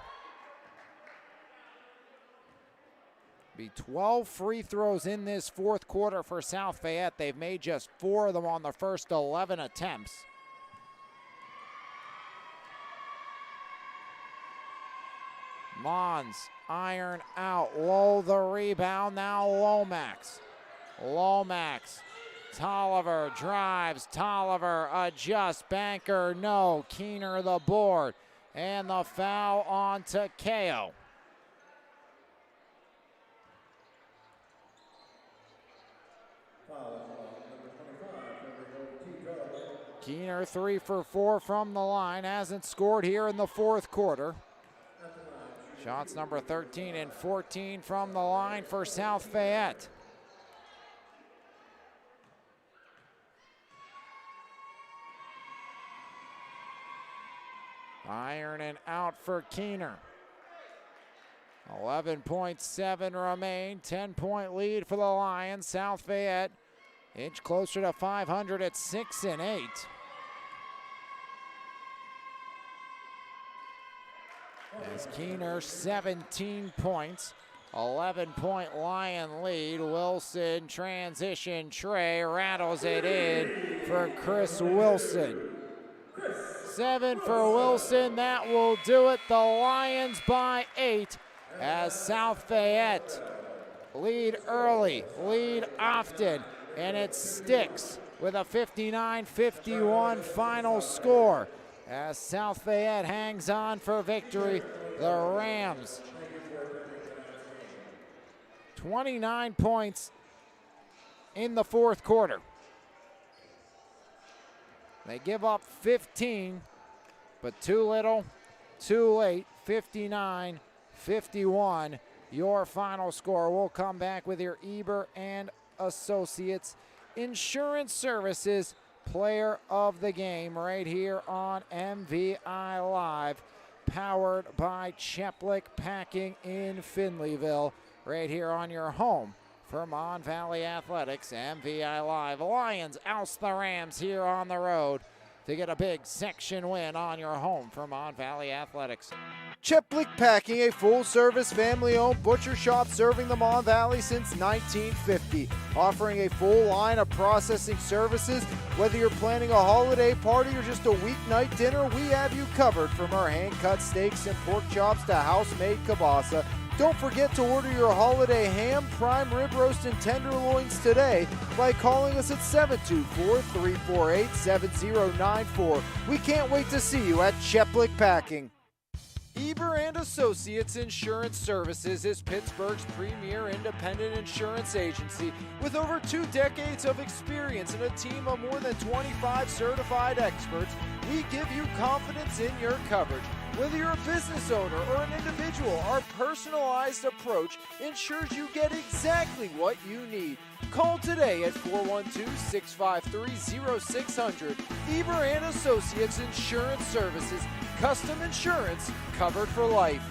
Be 12 free throws in this 4th quarter for South Fayette. They've made just 4 of them on the first 11 attempts. Mons, iron out, Low the rebound, now Lomax. Lomax, Tolliver drives, Tolliver adjusts, banker no, Keener the board, and the foul on to KO. Keener 3 for 4 from the line, hasn't scored here in the 4th quarter. Shots number 13 and 14 from the line for South Fayette. Iron and out for Keener. 11.7 remain, 10-point lead for the Lions. South Fayette inch closer to 500 at 6 and 8. As Keener 17 points, 11-point Lion lead. Wilson transition, Trey rattles it in for Chris Wilson. 7 for Wilson, that will do it. The Lions by 8 as South Fayette lead early, lead often, and it sticks with a 59-51 final score. As South Fayette hangs on for victory, the Rams 29 points in the fourth quarter. They give up 15, but too little, too late. 59-51, your final score. We'll come back with your Eber and Associates Insurance Services Player of the Game right here on MVI Live, powered by Cheplik Packing in Finleyville, right here on your home for Mon Valley Athletics. MVI Live. Lions oust the Rams here on the road to get a big section win on your home for Mon Valley Athletics. Cheplik Packing, a full-service, family-owned butcher shop serving the Mon Valley since 1950. Offering a full line of processing services. Whether you're planning a holiday party or just a weeknight dinner, we have you covered. From our hand-cut steaks and pork chops to house-made kielbasa. Don't forget to order your holiday ham, prime rib roast, and tenderloins today by calling us at 724-348-7094. We can't wait to see you at Cheplik Packing. Eber and Associates Insurance Services is Pittsburgh's premier independent insurance agency with over 2 decades of experience and a team of more than 25 certified experts. We give you confidence in your coverage. Whether you're a business owner or an individual, our personalized approach ensures you get exactly what you need. Call today at 412-653-0600. Eber and Associates Insurance Services. Custom insurance covered for life.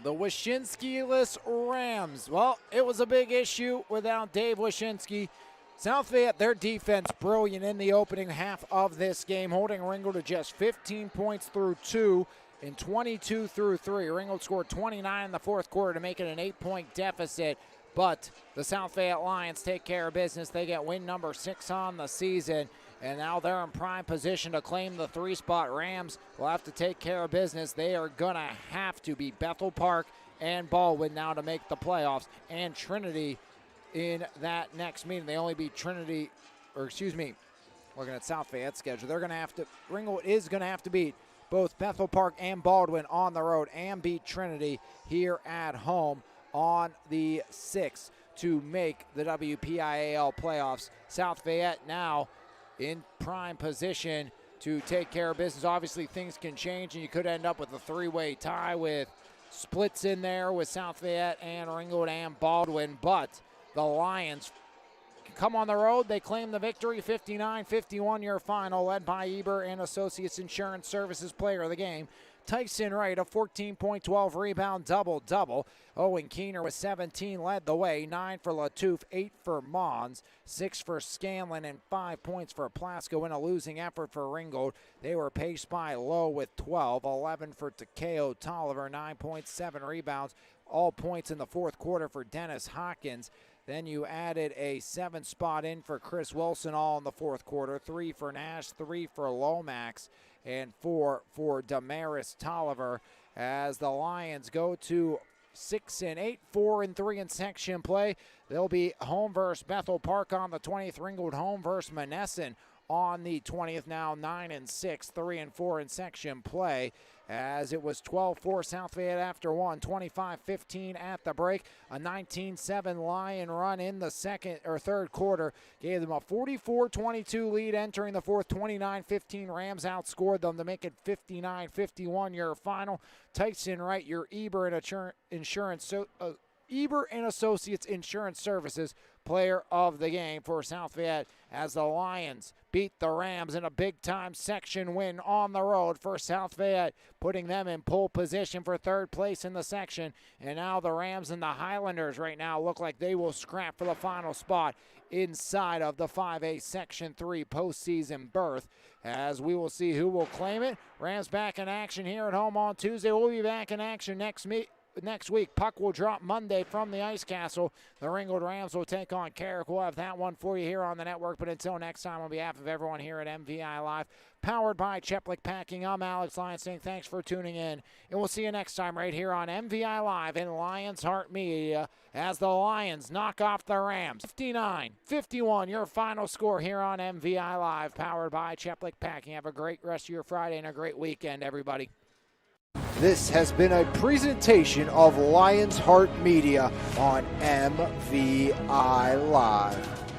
The Wyshynski-less Rams. Well, it was a big issue without Dave Wyshynski. South Fayette, their defense brilliant in the opening half of this game, holding Ringgold to just 15 points through 2 and 22 through 3. Ringgold scored 29 in the fourth quarter to make it an 8-point deficit, but the South Fayette Lions take care of business. They get win number 6 on the season, and now they're in prime position to claim the 3-spot. Rams will have to take care of business. They are going to have to beat Bethel Park and Baldwin now to make the playoffs, and Trinity in that next meeting. They only beat Trinity, looking at South Fayette's schedule, Ringgold is going to have to beat both Bethel Park and Baldwin on the road and beat Trinity here at home on the 6th to make the WPIAL playoffs. South Fayette now in prime position to take care of business. Obviously, things can change, and you could end up with a 3-way tie with splits in there with South Fayette and Ringgold and Baldwin, but the Lions come on the road. They claim the victory, 59-51 your final, led by Eber and Associates Insurance Services Player of the Game. Tyson Wright, a 14.12 rebound double-double. Owen Keener with 17 led the way. 9 for Latouf, 8 for Mons, 6 for Scanlon, and 5 points for Plasko in a losing effort for Ringgold. They were paced by Lowe with 12, 11 for Takeo Tolliver, 9.7 rebounds. All points in the fourth quarter for Dennis Hawkins. Then you added a 7th spot in for Chris Wilson, all in the fourth quarter. 3 for Nash, 3 for Lomax, and 4 for Damaris Tolliver as the Lions go to 6-8, 4-3 in section play. They'll be home versus Bethel Park on the 20th. Ringgold home versus Monessen on the 20th. Now 9-6, 3-4 in section play as it was 12-4 South Fayette after one, 25-15 at the break. A 19-7 Lion run in the third quarter gave them a 44-22 lead entering the fourth. 29-15 Rams outscored them to make it 59-51 your final. Tyson Wright, your Eber and Associates Insurance Services player of the game for South Fayette, as the Lions beat the Rams in a big-time section win on the road for South Fayette, putting them in pole position for third place in the section. And now the Rams and the Highlanders right now look like they will scrap for the final spot inside of the 5A Section 3 postseason berth, as we will see who will claim it. Rams back in action here at home on Tuesday. We'll be back in action next week. Puck will drop Monday from the Ice Castle. The Ringgold Rams will take on Carrick. We'll have that one for you here on the network. But until next time, on behalf of everyone here at MVI Live, powered by Cheplik Packing, I'm Alex Lyons saying thanks for tuning in. And we'll see you next time right here on MVI Live in Lions Heart Media, as the Lions knock off the Rams. 59-51, your final score here on MVI Live, powered by Cheplik Packing. Have a great rest of your Friday and a great weekend, everybody. This has been a presentation of Lions Heart Media on MVI Live.